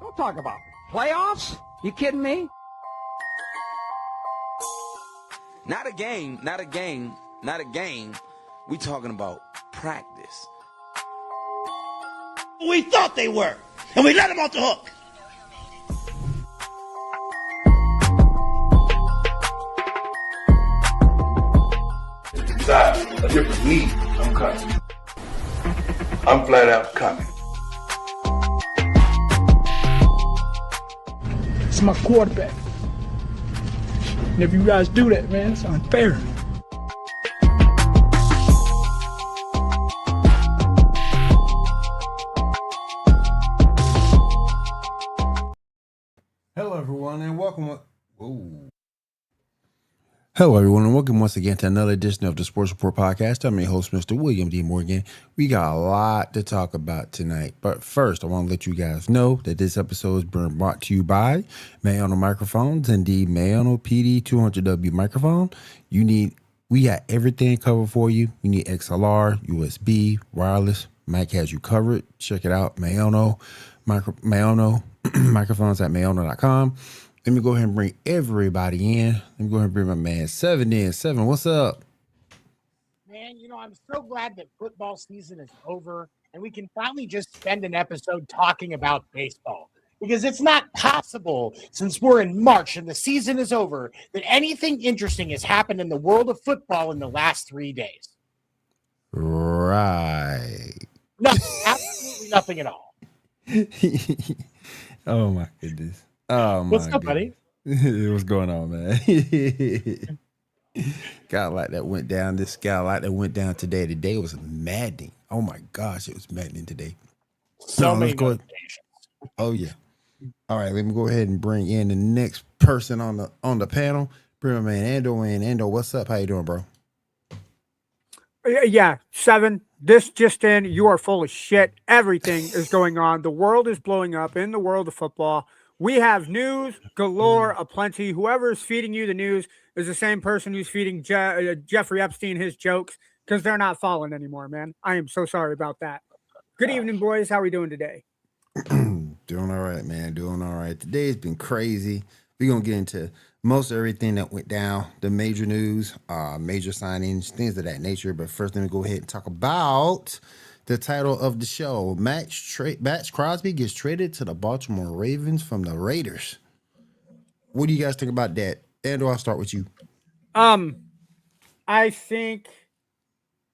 Don't talk about playoffs. You kidding me? Not a game. We talking about practice. We thought they were, and we let them off the hook. Decide a different need. I'm coming. I'm flat out coming. It's my quarterback. And if you guys do that, man, it's unfair. Hello, everyone, and welcome. Hello, everyone, and welcome once again to another edition of the Sports Report Podcast. I'm your host, Mr. William D. Morgan. We got a lot to talk about tonight, but first, I want to let you guys know that this episode is being brought to you by Mayano Microphones and the Mayano PD 200W microphone. We got everything covered for you. You need XLR, USB, wireless. Mike has you covered. Check it out, Mayano microphones at mayano.com. Let me go ahead and bring everybody in. Let me go ahead and bring my man Seven in. Seven, what's up? Man, I'm so glad that football season is over and we can finally just spend an episode talking about baseball. Because it's not possible, since we're in March and the season is over, that anything interesting has happened in the world of football in the last 3 days. Right. Nothing, absolutely nothing at all. Oh, my goodness. Oh, my What's up, goodness. buddy? What's going on, man? Got a lot that went down. This guy, a lot that went down today. Today was maddening. Oh, my gosh, it was maddening today. So many let's go. notifications. Oh, yeah. All right, let me go ahead and bring in the next person on the panel. Bring my man Ando in. Ando, what's up? How you doing, bro? Yeah, Seven, this just in, you are full of shit. Everything is going on. The world is blowing up in the world of football. We have news galore aplenty. Whoever is feeding you the news is the same person who's feeding Jeffrey Epstein his jokes because they're not falling anymore, man. I am so sorry about that. Good evening, boys. How are we doing today? Doing all right, man. Doing all right. Today's been crazy. We're going to get into most everything that went down, the major news, major signings, things of that nature. But first, let me go ahead and talk about the title of the show. Maxx Crosby gets traded to the Baltimore Ravens from the Raiders. What do you guys think about that? Andrew, I'll start with you. I think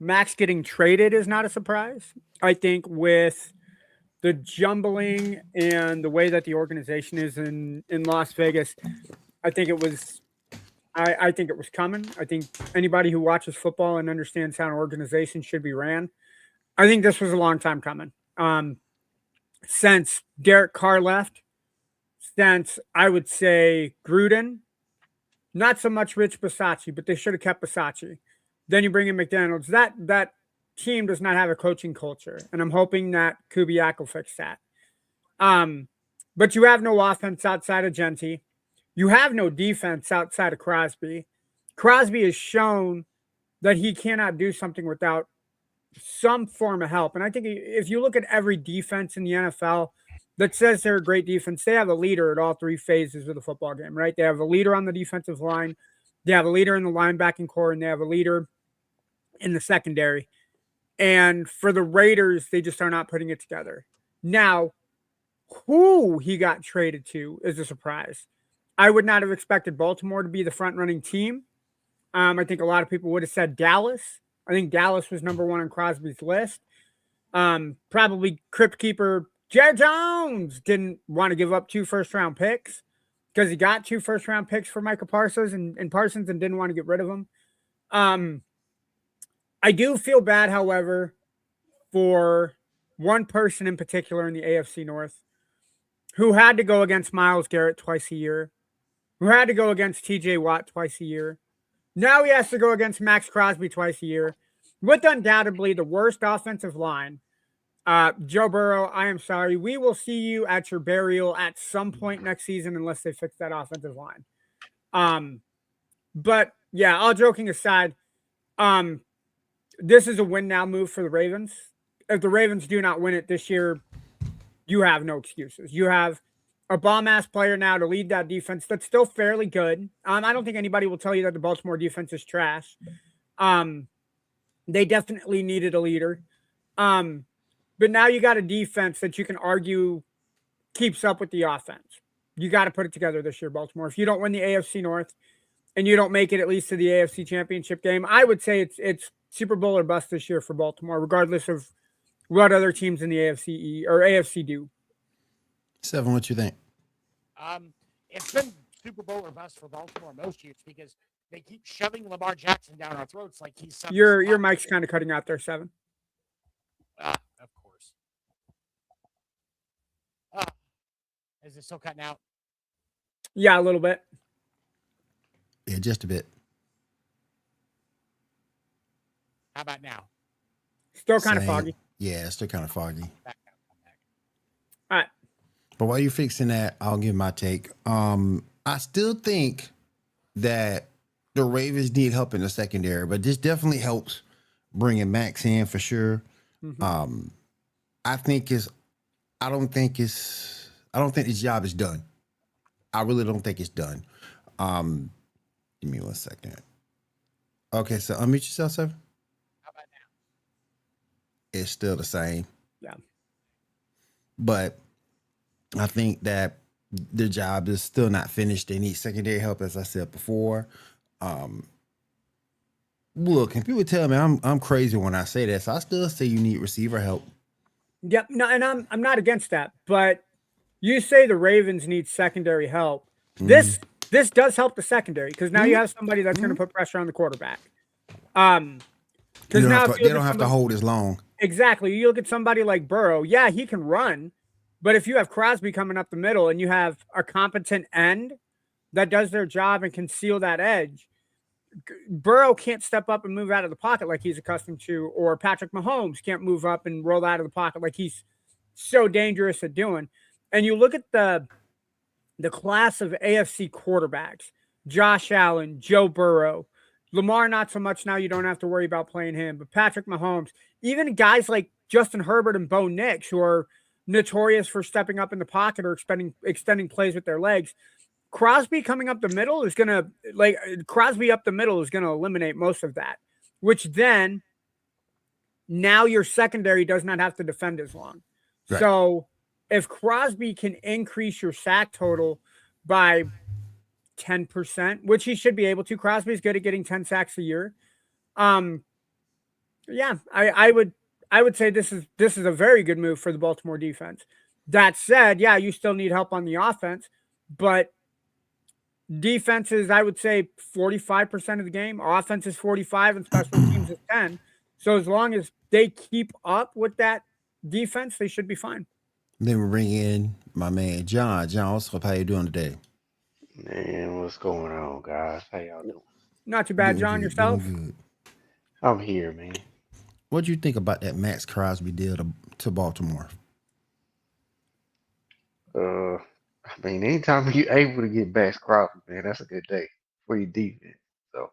Max getting traded is not a surprise. I think with the jumbling and the way that the organization is in Las Vegas, I think it was coming. I think anybody who watches football and understands how an organization should be ran, I think this was a long time coming. Since Derek Carr left, since I would say Gruden, not so much Rich Bisaccia, but they should have kept Bisaccia. Then you bring in McDaniels. That team does not have a coaching culture, and I'm hoping that Kubiak will fix that. But you have no offense outside of Genti. You have no defense outside of Crosby. Crosby has shown that he cannot do something without some form of help. And I think if you look at every defense in the NFL that says they're a great defense, they have a leader at all three phases of the football game, right? They have a leader on the defensive line, they have a leader in the linebacking core, and they have a leader in the secondary. And for the Raiders, they just are not putting it together. Now, who he got traded to is a surprise. I would not have expected Baltimore to be the front-running team. I think a lot of people would have said Dallas. I think Dallas was number one on Crosby's list. Probably Crypt Keeper Jared Jones didn't want to give up 2 first-round picks because he got 2 first-round picks for Micah Parsons and Parsons and didn't want to get rid of them. I do feel bad, however, for one person in particular in the AFC North who had to go against Myles Garrett twice a year, who had to go against TJ Watt twice a year. Now he has to go against Maxx Crosby twice a year with undoubtedly the worst offensive line. Joe Burrow, I am sorry. We will see you at your burial at some point next season unless they fix that offensive line. But yeah, all joking aside, this is a win now move for the Ravens. If the Ravens do not win it this year, you have no excuses. You have a bomb-ass player now to lead that defense that's still fairly good. I don't think anybody will tell you that the Baltimore defense is trash. They definitely needed a leader. But now you got a defense that you can argue keeps up with the offense. You got to put it together this year, Baltimore. If you don't win the AFC North and you don't make it at least to the AFC Championship game, I would say it's Super Bowl or bust this year for Baltimore, regardless of what other teams in the AFC or AFC do. Seven, what you think? It's been Super Bowl or bust for Baltimore most years because they keep shoving Lamar Jackson down our throats like he's some. Your mic's kind of cutting out there, Seven. Of course. Is it still cutting out? Yeah, a little bit. Yeah, just a bit. How about now? Still kind of Same. foggy. Yeah, it's still kind of foggy. Back. All right. But while you're fixing that, I'll give my take. I still think that the Ravens need help in the secondary, but this definitely helps bringing Max in for sure. Mm-hmm. I don't think this job is done. I really don't think it's done. Give me 1 second. Okay, so unmute yourself, Seven. How about now? It's still the same. Yeah. But I think that the job is still not finished. They need secondary help, as I said before. Look, and people tell me I'm crazy when I say this. I still say you need receiver help. Yep. No, and I'm not against that, but you say the Ravens need secondary help. Mm-hmm. This does help the secondary because now you have somebody that's going to put pressure on the quarterback. Because they now don't have to hold as long. Exactly. You look at somebody like Burrow. Yeah, he can run, but if you have Crosby coming up the middle and you have a competent end that does their job and can seal that edge, Burrow can't step up and move out of the pocket like he's accustomed to, or Patrick Mahomes can't move up and roll out of the pocket like he's so dangerous at doing. And you look at the class of AFC quarterbacks, Josh Allen, Joe Burrow, Lamar, not so much now. You don't have to worry about playing him, but Patrick Mahomes, even guys like Justin Herbert and Bo Nix, who are notorious for stepping up in the pocket or extending plays with their legs. Crosby coming up the middle is going to eliminate most of that, which then now your secondary does not have to defend as long. Right. So if Crosby can increase your sack total by 10%, which he should be able to, Crosby's good at getting 10 sacks a year. Yeah, I would say this is a very good move for the Baltimore defense. That said, yeah, you still need help on the offense, but defense is, I would say, 45% of the game. Offense is 45 and special teams is 10. So as long as they keep up with that defense, they should be fine. Then we bring in my man, John. John, what's up? How you doing today? Man, what's going on, guys? How y'all doing? Not too bad, John. Yourself? I'm here, man. What do you think about that Maxx Crosby deal to Baltimore? I mean, anytime you're able to get Maxx Crosby, man, that's a good day for your defense. So,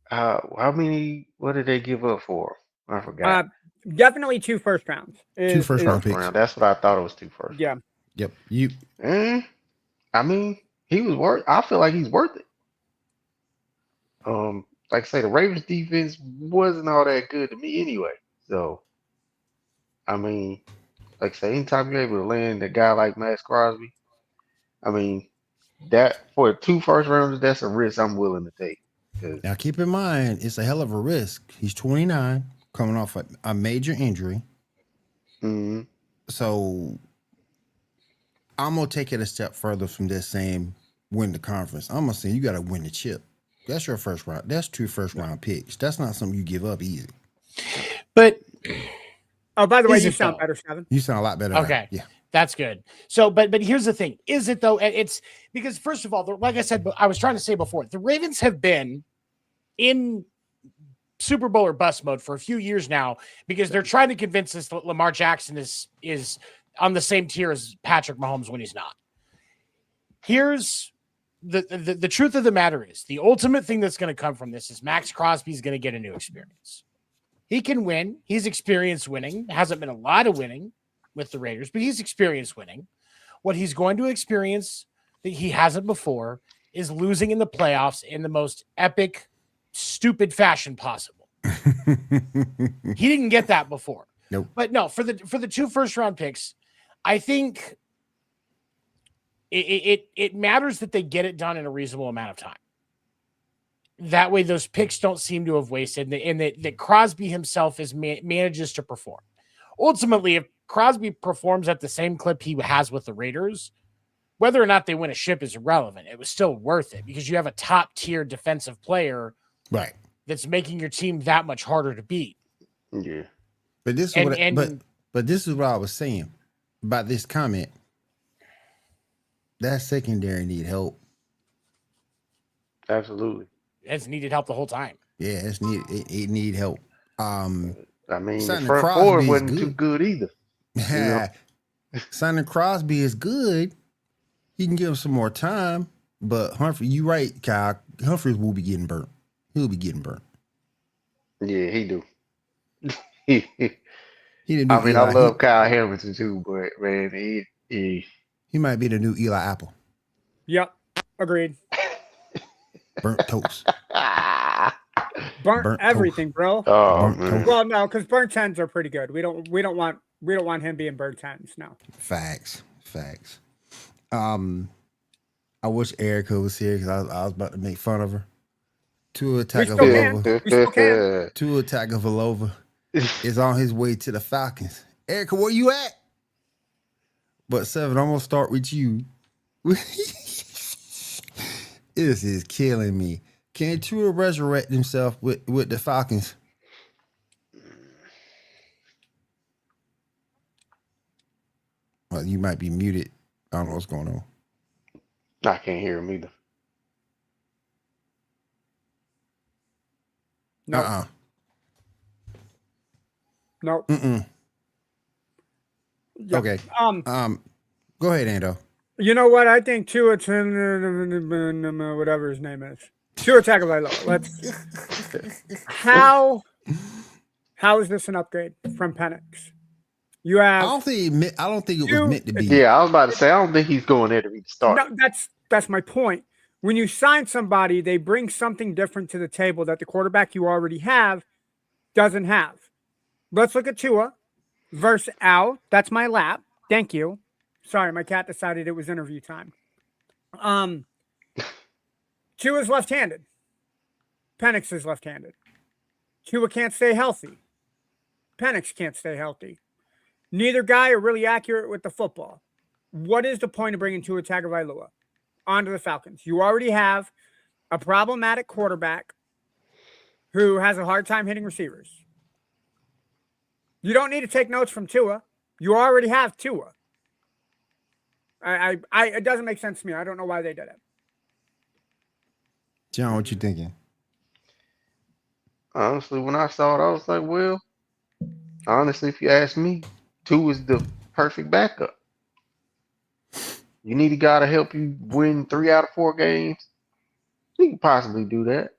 what did they give up for? I forgot. Definitely 2 first rounds. 2 first round picks. That's what I thought it was 2 first. Yeah. Yep. I mean, he was worth. I feel like he's worth it. Like I say, the Ravens defense wasn't all that good to me anyway. So, I mean, like I say, anytime you're able to land a guy like Maxx Crosby, I mean, that for 2 first rounders, that's a risk I'm willing to take. Now, keep in mind, it's a hell of a risk. He's 29, coming off a major injury. Mm-hmm. So I'm going to take it a step further from this saying win the conference. I'm going to say you got to win the chip. That's your first round. That's 2 first-round picks. That's not something you give up easy. But oh, by the way, Is you it sound though? better, Seven. You sound a lot better. Okay. Now. Yeah. That's good. So, but here's the thing: is it though? It's because first of all, like I said, I was trying to say before, the Ravens have been in Super Bowl or bust mode for a few years now because they're trying to convince us that Lamar Jackson is on the same tier as Patrick Mahomes when he's not. Here's the truth of the matter is the ultimate thing that's going to come from this is Maxx Crosby is going to get a new experience. He can win. He's experienced winning. Hasn't been a lot of winning with the Raiders, but he's experienced winning. What he's going to experience that he hasn't before is losing in the playoffs in the most epic, stupid fashion possible. He didn't get that before. Nope. But no, for the 2 first-round picks, I think it matters that they get it done in a reasonable amount of time. That way, those picks don't seem to have wasted, and that Crosby himself manages to perform. Ultimately, if Crosby performs at the same clip he has with the Raiders, whether or not they win a ship is irrelevant. It was still worth it because you have a top-tier defensive player, right, that's making your team that much harder to beat. Yeah. But this is but this is what I was saying about this comment. That secondary need help. Absolutely. It's needed help the whole time. Yeah, it need help. I mean, the Signing front Crosby four is wasn't good. too good either. Yeah. Signing Crosby is good. You can give him some more time, but Humphrey, you right, Kyle. Humphreys will be getting burnt. He'll be getting burnt. Yeah, he do. He didn't do I mean, Eli. I love Kyle Hamilton too, but man, he He might be the new Eli Apple. Yep, agreed. Burnt toast. Burnt everything, bro. Oh Burnt man. toast. Well, no, because burnt tens are pretty good. We don't want him being burnt tens. No. Facts. I wish Erica was here because I was about to make fun of her. Tua Tagovailoa. We still can. Tua Tagovailoa is on his way to the Falcons. Erica, where you at? But Seven, I'm gonna start with you. This is killing me. Can Tua resurrect himself with the Falcons? Well, you might be muted. I don't know what's going on. I can't hear him either. No. No. Mm-mm. Yeah. Okay. Go ahead, Ando. You know what? I think Tua, whatever his name is, Tua Tagovailoa. How is this an upgrade from Penix? You have. I don't think it was meant to be. Yeah, I was about to say I don't think he's going there to be the starter. No, that's my point. When you sign somebody, they bring something different to the table that the quarterback you already have doesn't have. Let's look at Tua versus Al. That's my lap. Thank you. Sorry, my cat decided it was interview time. Tua's left-handed. Penix is left-handed. Tua can't stay healthy. Penix can't stay healthy. Neither guy are really accurate with the football. What is the point of bringing Tua Tagovailoa onto the Falcons? You already have a problematic quarterback who has a hard time hitting receivers. You don't need to take notes from Tua. You already have Tua. It doesn't make sense to me. I don't know why they did it. John, what you thinking? Honestly, when I saw it, I was like, well, honestly, if you ask me, Tua is the perfect backup. You need a guy to help you win 3 out of 4 games. He can possibly do that.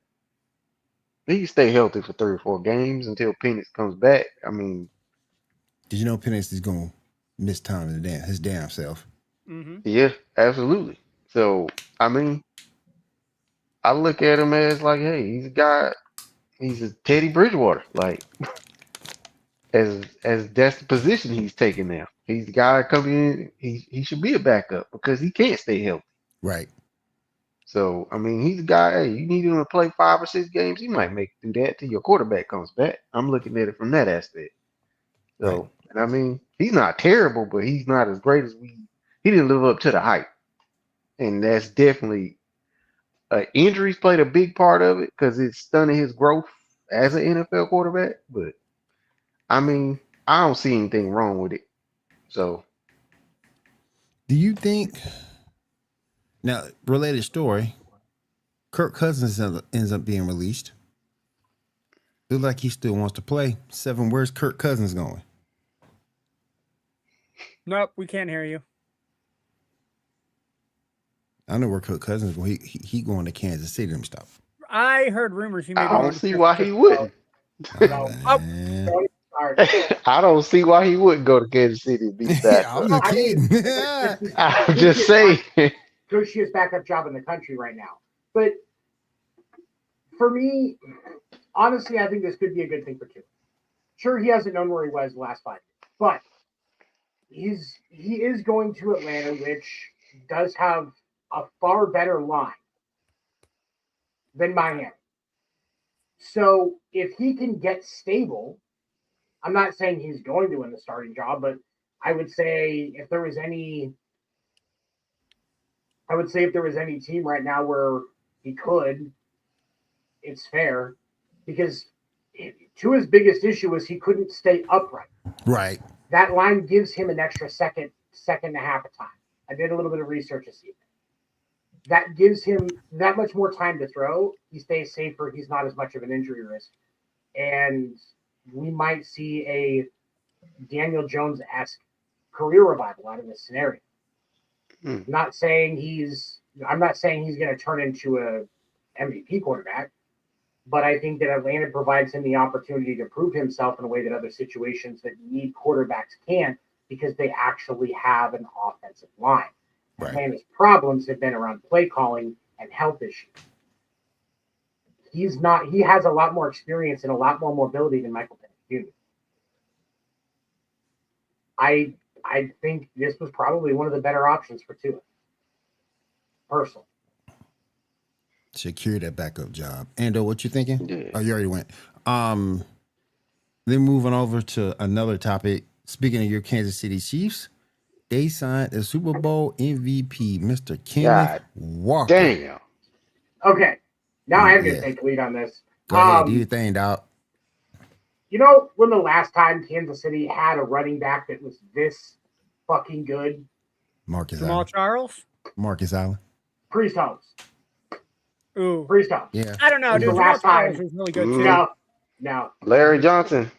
He can stay healthy for 3 or 4 games until Penix comes back. I mean, Did you know Penix is going to miss time in his damn self? Mm-hmm. yeah, absolutely. So, I mean, I look at him as like, hey, he's a guy. He's a Teddy Bridgewater, like as that's the position he's taking now. He's the guy coming in. He should be a backup because he can't stay healthy. Right. So I mean, he's a guy. Hey, you need him to play 5 or 6 games. He might make do that till your quarterback comes back. I'm looking at it from that aspect. Right. So, and I mean, he's not terrible, but he's not as great as we. He didn't live up to the hype, and that's definitely injuries played a big part of it because it's stunning his growth as an NFL quarterback. But I mean, I don't see anything wrong with it. So, Do you think now related story? Kirk Cousins ends up being released. Looks like he still wants to play. 7, where's Kirk Cousins going? Nope, we can't hear you. I know where Kirk Cousins is going. He going to Kansas City. Let me stop. I heard rumors he may be I going don't to see San why he Francisco. wouldn't. Man. I don't see why he wouldn't go to Kansas City and be the I'm backup. just kidding. I'm just saying. Cushiest backup job in the country right now. But for me, honestly, I think this could be a good thing for Tua. Sure, he hasn't known where he was the last 5 years, but he is going to Atlanta, which does have a far better line than Miami. So if he can get stable, I'm not saying he's going to win the starting job, but I would say if there was any team right now where he could, it's fair, because Tua's biggest issue was he couldn't stay upright. Right. That line gives him an extra second and a half of time. I did a little bit of research this evening. That gives him that much more time to throw. He stays safer. He's not as much of an injury risk. And we might see a Daniel Jones-esque career revival out of this scenario. I'm not saying he's going to turn into a MVP quarterback, but I think that Atlanta provides him the opportunity to prove himself in a way that other situations that need quarterbacks can't, because they actually have an offensive line. Right. Atlanta's problems have been around play calling and health issues. He has a lot more experience and a lot more mobility than Michael Penix Jr. I think this was probably one of the better options for Tua. Personally. Secure that backup job. Ando, what you thinking? Yeah. Oh, you already went. Then moving over to another topic. Speaking of your Kansas City Chiefs, they signed a Super Bowl MVP, Mr. Kenneth Walker. Damn. Okay. Now I am going to take the lead on this. Go ahead, do your thing, dog. You know when the last time Kansas City had a running back that was this fucking good? Jamal Charles? Marcus Allen. Priest Holmes. Ooh. Priest Holmes. Yeah. I don't know, dude. The Jamal last Charles time. was really good, too. No. Larry Johnson.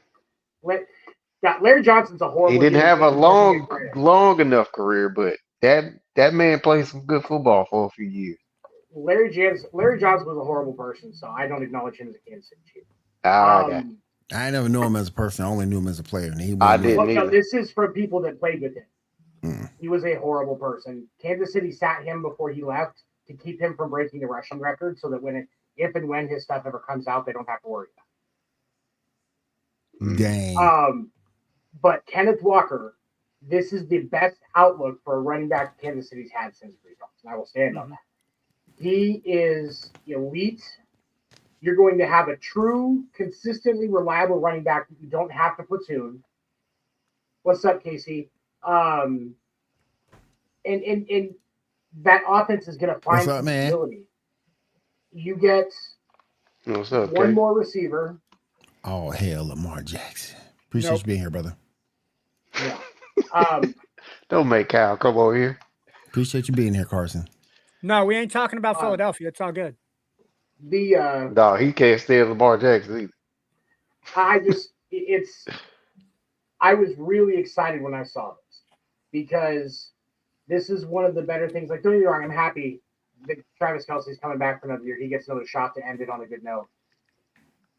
Larry Johnson's a horrible. He didn't have a long enough career, but that man played some good football for a few years. Larry Johnson was a horrible person, so I don't acknowledge him as a Kansas City Chief. I never knew him as a person. I only knew him as a player. And I didn't either. No, this is from people that played with him. He was a horrible person. Kansas City sat him before he left to keep him from breaking the rushing record, so that if and when his stuff ever comes out, they don't have to worry about it. Dang. But Kenneth Walker, this is the best outlook for a running back Kansas City's had since Priest Holmes, and I will stand on that. He is elite. You're going to have a true, consistently reliable running back that you don't have to platoon. What's up, Casey? And that offense is going to find some stability. You get What's up, one Kay? more receiver. Oh, hell, Lamar Jackson. Appreciate you being here, brother. Yeah. Don't make Kyle come over here. Appreciate you being here, Carson. No, we ain't talking about Philadelphia. It's all good. No, he can't stand Lamar Jackson either. I was really excited when I saw this, because this is one of the better things. Like, don't get me wrong, I'm happy that Travis Kelce's coming back for another year. He gets another shot to end it on a good note.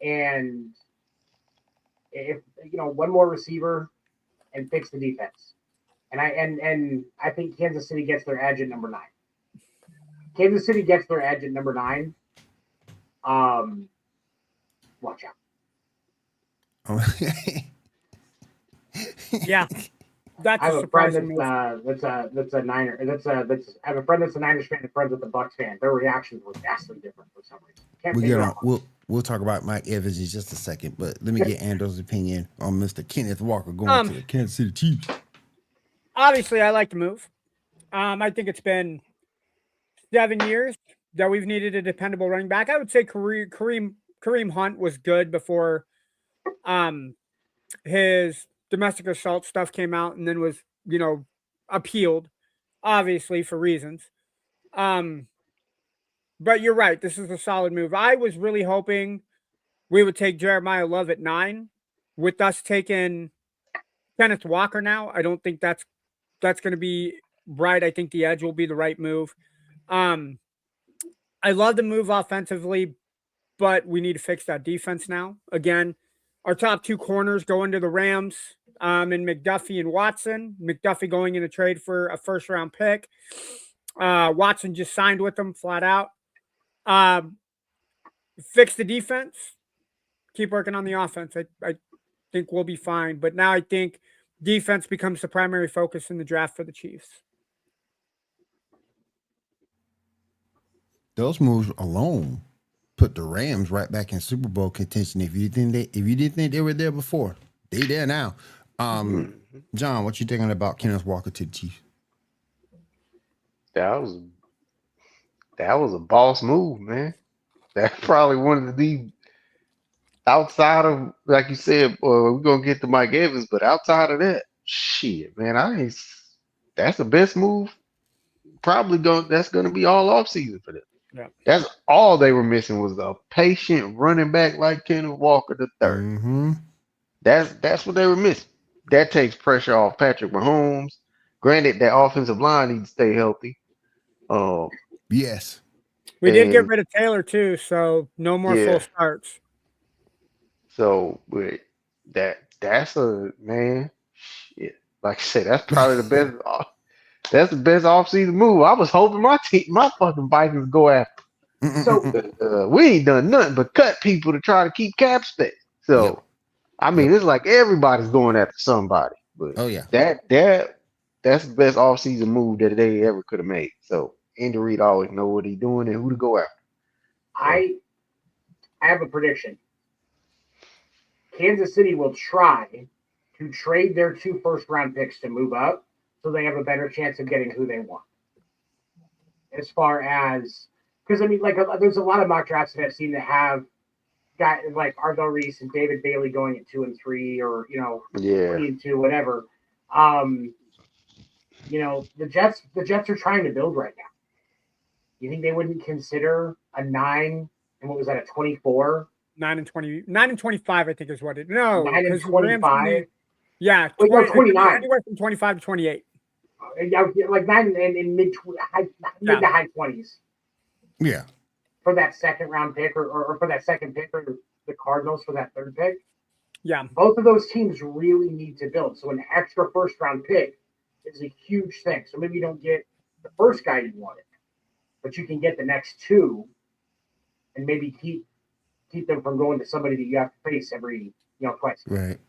And if one more receiver and fix the defense. And I think Kansas City gets their edge at number 9. Kansas City gets their edge at number 9. Watch out. Yeah. That's I a have a friend surprising move. that's a Niner. I have a friend that's a Niners fan and friends with the Bucks fan. Their reactions were vastly different for some reason. Can't We figure get out. on. We'll talk about Mike Evans in just a second, but let me get Andrew's opinion on Mr. Kenneth Walker going to the Kansas City Chiefs. Obviously, I like the move. I think it's been 7 years that we've needed a dependable running back. I would say Kareem Hunt was good before his domestic assault stuff came out and then was, appealed, obviously, for reasons. But you're right. This is a solid move. I was really hoping we would take Jeremiah Love at 9 with us taking Kenneth Walker now. I don't think that's going to be right. I think the edge will be the right move. I love the move offensively, but we need to fix that defense now. Again, our top 2 corners go into the Rams and McDuffie and Watson. McDuffie going in a trade for a first-round pick. Watson just signed with them flat out. Fix the defense. Keep working on the offense. I think we'll be fine. But now I think defense becomes the primary focus in the draft for the Chiefs. Those moves alone put the Rams right back in Super Bowl contention. If you didn't think they were there before, they there now. John, what you thinking about Kenneth Walker to the Chiefs? That was a boss move, man. That's probably one of the outside of, like you said, we're gonna get to Mike Evans, but outside of that, shit, man, that's the best move. That's gonna be all off season for them. Yeah. That's all they were missing was a patient running back like Kenneth Walker the third. Mm-hmm. That's what they were missing. That takes pressure off Patrick Mahomes. Granted, that offensive line needs to stay healthy. Yes. We did get rid of Taylor too, so no more full starts. So but that's a man. Shit. Like I said, that's probably the best. That's the best offseason move. I was hoping my fucking Vikings go after. So we ain't done nothing but cut people to try to keep cap space. So I mean, it's like everybody's going after somebody. But that's the best offseason move that they ever could have made. So Andy Reid always know what he's doing and who to go after. I have a prediction. Kansas City will try to trade their 2 first-round picks to move up so they have a better chance of getting who they want. As far as – because, I mean, like, there's a lot of mock drafts that I've seen that have guys like Arthur Reese and David Bailey going at 2 and 3 or, 3 and 2, whatever. The Jets are trying to build right now. You think they wouldn't consider a 9 and what was that, a 24? 9 and 25, I think is what it. No, 9 and 25. Yeah, 29. Anywhere from 25 to 28. Yeah, like 9 in mid to high 20s. Yeah. For that second round pick, or for that second pick, or the Cardinals for that third pick. Yeah. Both of those teams really need to build. So an extra first round pick is a huge thing. So maybe you don't get the first guy you wanted, but you can get the next 2, and maybe keep them from going to somebody that you have to face every twice. Right.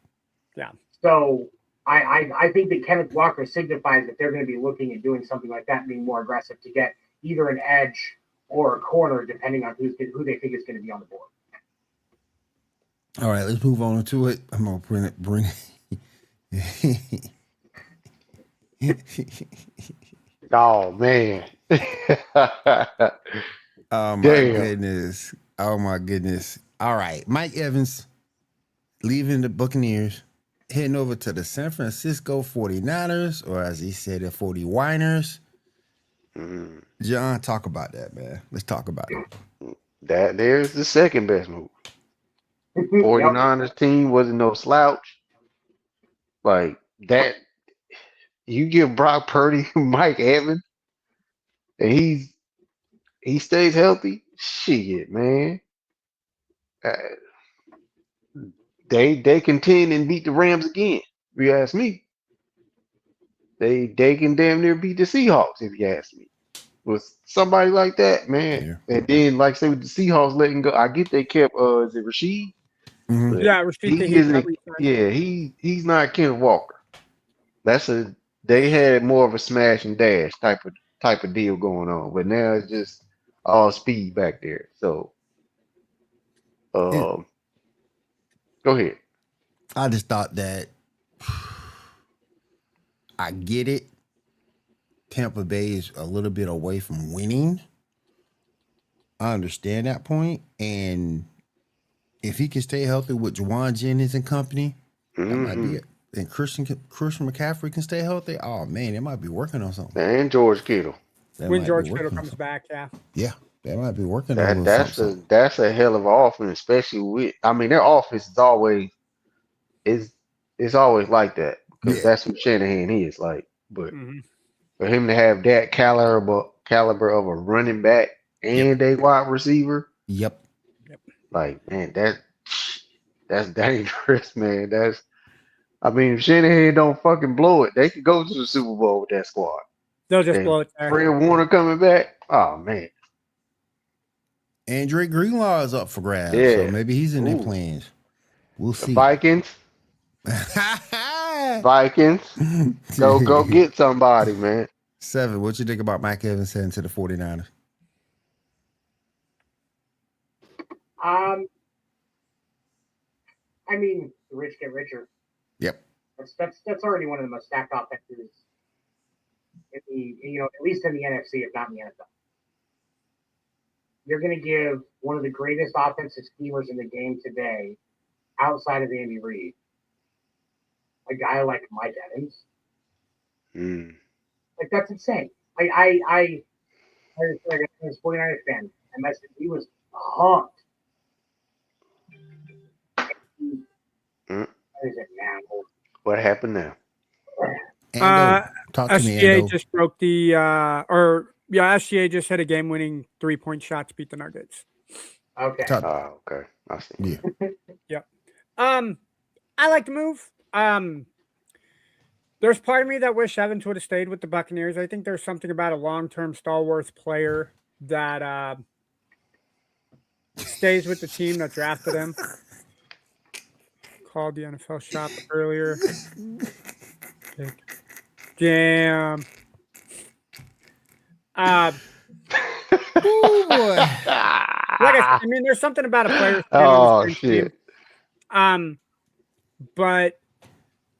Yeah. So I think that Kenneth Walker signifies that they're going to be looking at doing something like that and being more aggressive to get either an edge or a corner, depending on who they think is going to be on the board. All right, let's move on to it. I'm going to bring Oh, man. Oh, my goodness. Oh, my goodness. All right, Mike Evans leaving the Buccaneers, heading over to the San Francisco 49ers, or as he said, the 40 Winers. John, talk about that, man. Let's talk about it. There's the second best move. 49ers team wasn't no slouch. Like that, you give Brock Purdy Mike Evans, and he stays healthy. Shit, man. They contend and beat the Rams again. If you ask me, they can damn near beat the Seahawks. If you ask me, with somebody like that, man. Yeah. And then, like say with the Seahawks letting go, I get they kept is it Rashid? Mm-hmm. Yeah, Rashid. He's not Kenneth Walker. They had more of a smash and dash type of deal going on, but now it's just all speed back there. So, It, um, go ahead. I just thought that I get it. Tampa Bay is a little bit away from winning. I understand that point, and if he can stay healthy with Juwan Jennings and company, that might be Hmm. it. And Christian McCaffrey can stay healthy. Oh man, they might be working on something. And George Kittle. They When might be George Kittle working on comes something. back, yeah. Yeah, they might be working on a That little something. that's a hell of an offense, especially with. I mean, their offense is it's always like that because Yeah. that's what Shanahan is like. But Hmm. for him to have that caliber of a running back Yep. and a wide receiver, Yep. like man, that's dangerous, man. I mean, if Shanahan don't fucking blow it, they could go to the Super Bowl with that squad. They'll just And blow it there. Fred Warner coming back, oh man, And Drake Greenlaw is up for grabs, so yeah. maybe he's in their Ooh, plans. We'll the see. Vikings, go get somebody, man. 7. What you think about Mike Evans heading to the 49ers? I mean, the rich get richer. Yep. That's already one of the most stacked offenses in the at least in the NFC, if not in the NFL. You're going to give one of the greatest offensive schemers in the game today, outside of Andy Reid, a guy like Mike Evans. Mm. Like that's insane. I was a 49ers fan, and he was pumped. Mm. What is it now? What happened now? Ando, talk to me, SGA Ando. just broke the SGA just hit a game-winning 3-point shot to beat the Nuggets. Okay. Talk- Oh, okay. I see. yeah. Yep. I like the move. There's part of me that wish Evans would have stayed with the Buccaneers. I think there's something about a long-term stalwart player that stays with the team that drafted him. Called the NFL shop earlier. Damn. Oh boy. I mean, there's something about a player. Oh shit. Team. But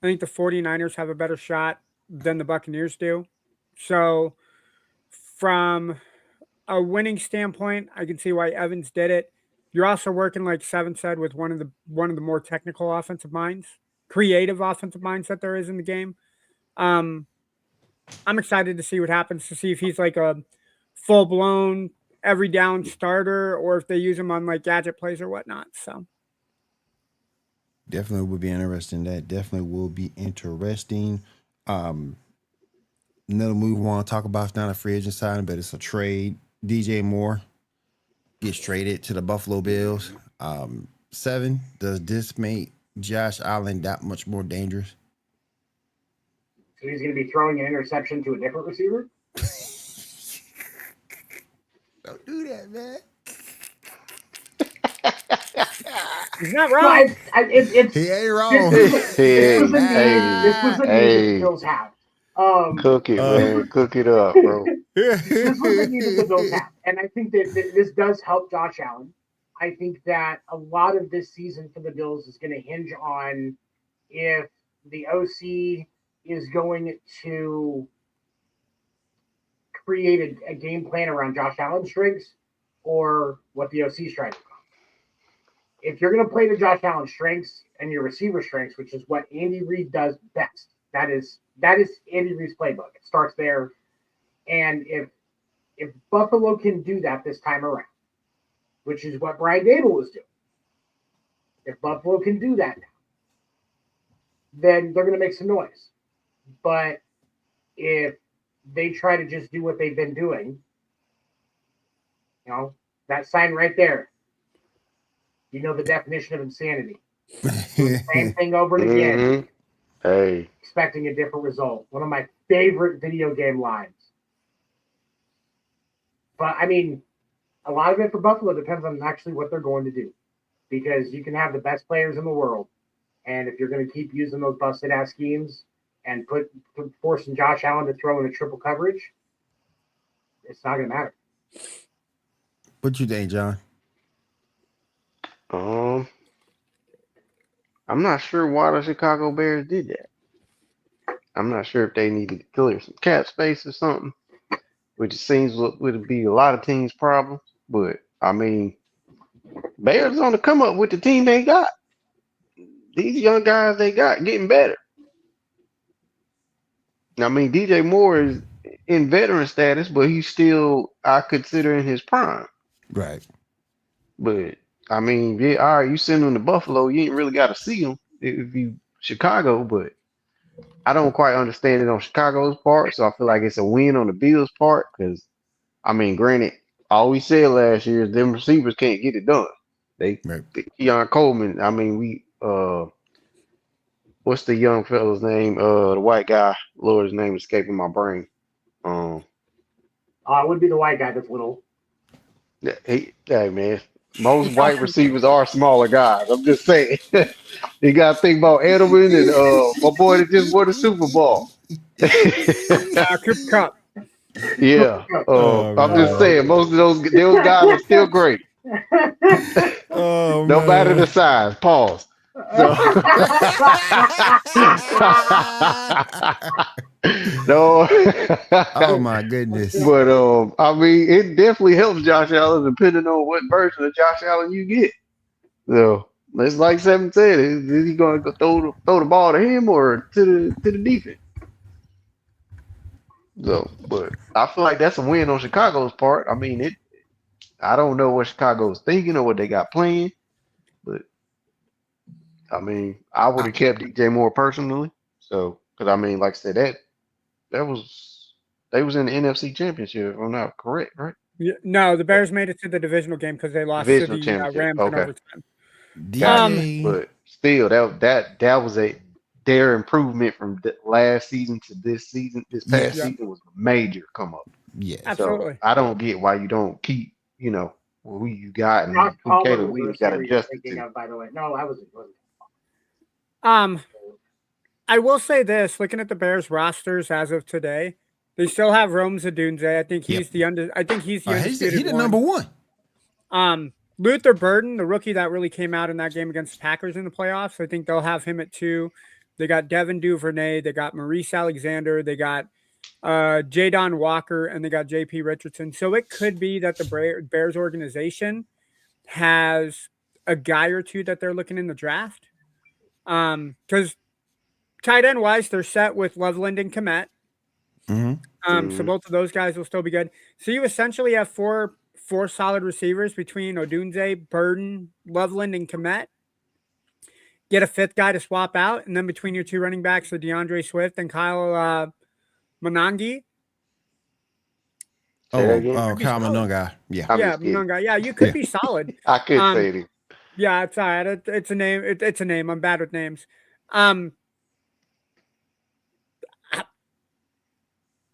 I think the 49ers have a better shot than the Buccaneers do. So from a winning standpoint, I can see why Evans did it. You're also working, like Seven said, with one of the more technical offensive minds, creative offensive minds that there is in the game. I'm excited to see what happens, to see if he's like a full-blown every down starter or if they use him on like gadget plays or whatnot. So Definitely will be interesting. That definitely will be interesting. Another move we want to talk about is not a free agent signing, but it's a trade. DJ Moore gets traded to the Buffalo Bills. 7, does this make Josh Allen that much more dangerous? So he's going to be throwing an interception to a different receiver? Don't do that, man. he's not wrong. He ain't wrong. This was a need that the Bills have. Cook it, man. Cook it up, bro. This was a need that the Bills have. And I think that this does help Josh Allen. I think that a lot of this season for the Bills is going to hinge on if the OC is going to create a game plan around Josh Allen's strengths or what the OC is trying to do. If you're going to play to Josh Allen's strengths and your receiver strengths, which is what Andy Reid does best, that is Andy Reid's playbook. It starts there. And if Buffalo can do that this time around, which is what Brian Dable was doing, if Buffalo can do that now, then they're going to make some noise. But if they try to just do what they've been doing, that sign right there, the definition of insanity. Doing the same thing over and again. Mm-hmm. Hey. Expecting a different result. One of my favorite video game lines. But, I mean, a lot of it for Buffalo depends on actually what they're going to do. Because you can have the best players in the world, and if you're going to keep using those busted-ass schemes, and forcing Josh Allen to throw in a triple coverage, it's not going to matter. What you think, John? I'm not sure why the Chicago Bears did that. I'm not sure if they needed to clear some cap space or something, which it seems would be a lot of teams' problem. But I mean, Bears on the come up with the team they got. These young guys they got getting better. I mean, DJ Moore is in veteran status, but he's still, I consider, in his prime. Right. But I mean, yeah, all right, you send him to Buffalo, you ain't really got to see him if you Chicago, but I don't quite understand it on Chicago's part, so I feel like it's a win on the Bills' part because, I mean, granted, all we said last year is them receivers can't get it done. Keon Coleman, I mean, what's the young fella's name? The white guy. Lord, his name is escaping my brain. It would be the white guy that's little. Hey man, most white receivers are smaller guys. I'm just saying. You got to think about Edelman and my boy that just won the Super Bowl. Cooper Kupp. Yeah. I'm just saying, most of those guys are still great. No matter the size. Pause. So, no. Oh my goodness. But I mean, it definitely helps Josh Allen depending on what version of Josh Allen you get. So it's like Seven said, is he going to throw the ball to him or to the defense? So, but I feel like that's a win on Chicago's part. I mean, I don't know what Chicago's thinking or what they got planned, but I mean, I would have kept DJ Moore personally. So, because I mean, like I said, they was in the NFC Championship, if I'm not correct, right? Yeah, no, the Bears made it to the divisional game because they lost to the Rams in overtime. But still, that was their improvement from last season to this season. This past season was a major come up. Yeah, absolutely. So I don't get why you don't keep, who you got and who you got adjusted to. By the way, no, I wasn't. I will say this: looking at the Bears rosters as of today, they still have Rome Odunze. I think he's the undisputed he's the number one. Luther Burden, the rookie that really came out in that game against the Packers in the playoffs, I think they'll have him at 2. They got Devin Duvernay, they got Maurice Alexander, they got Jadon Walker, and they got JP Richardson. So it could be that the Bears organization has a guy or two that they're looking in the draft. Because tight end wise, they're set with Loveland and Kmet. So both of those guys will still be good. So you essentially have four solid receivers between Odunze, Burden, Loveland, and Kmet. Get a fifth guy to swap out, and then between your two running backs, the DeAndre Swift and Kyle Monangi. Kyle Monangi. Yeah, Monangi. Yeah, you could be solid. I could say it. Yeah, it's all right. It's a name. It's a name. I'm bad with names. I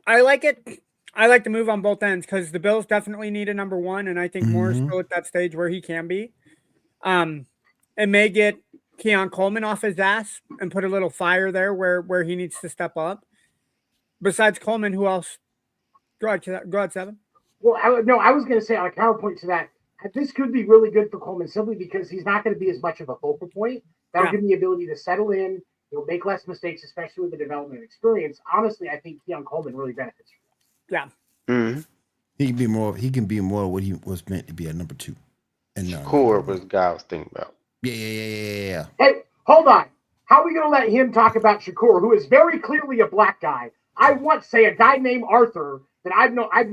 like it. I like the move on both ends because the Bills definitely need a number one, and I think Moore's still at that stage where he can be. It may get Keon Coleman off his ass and put a little fire there where he needs to step up. Besides Coleman, who else? Go ahead, Seven. Well, I was going to say on a counterpoint to that, this could be really good for Coleman simply because he's not going to be as much of a focal point. That'll give him the ability to settle in. He'll make less mistakes, especially with the development experience. Honestly, I think Keon Coleman really benefits from that. Yeah. He can be more what he was meant to be at number 2. And Core was the guy I was thinking about. Yeah. Hey, hold on. How are we going to let him talk about Shakur, who is very clearly a black guy? I once say a guy named Arthur that I know. I've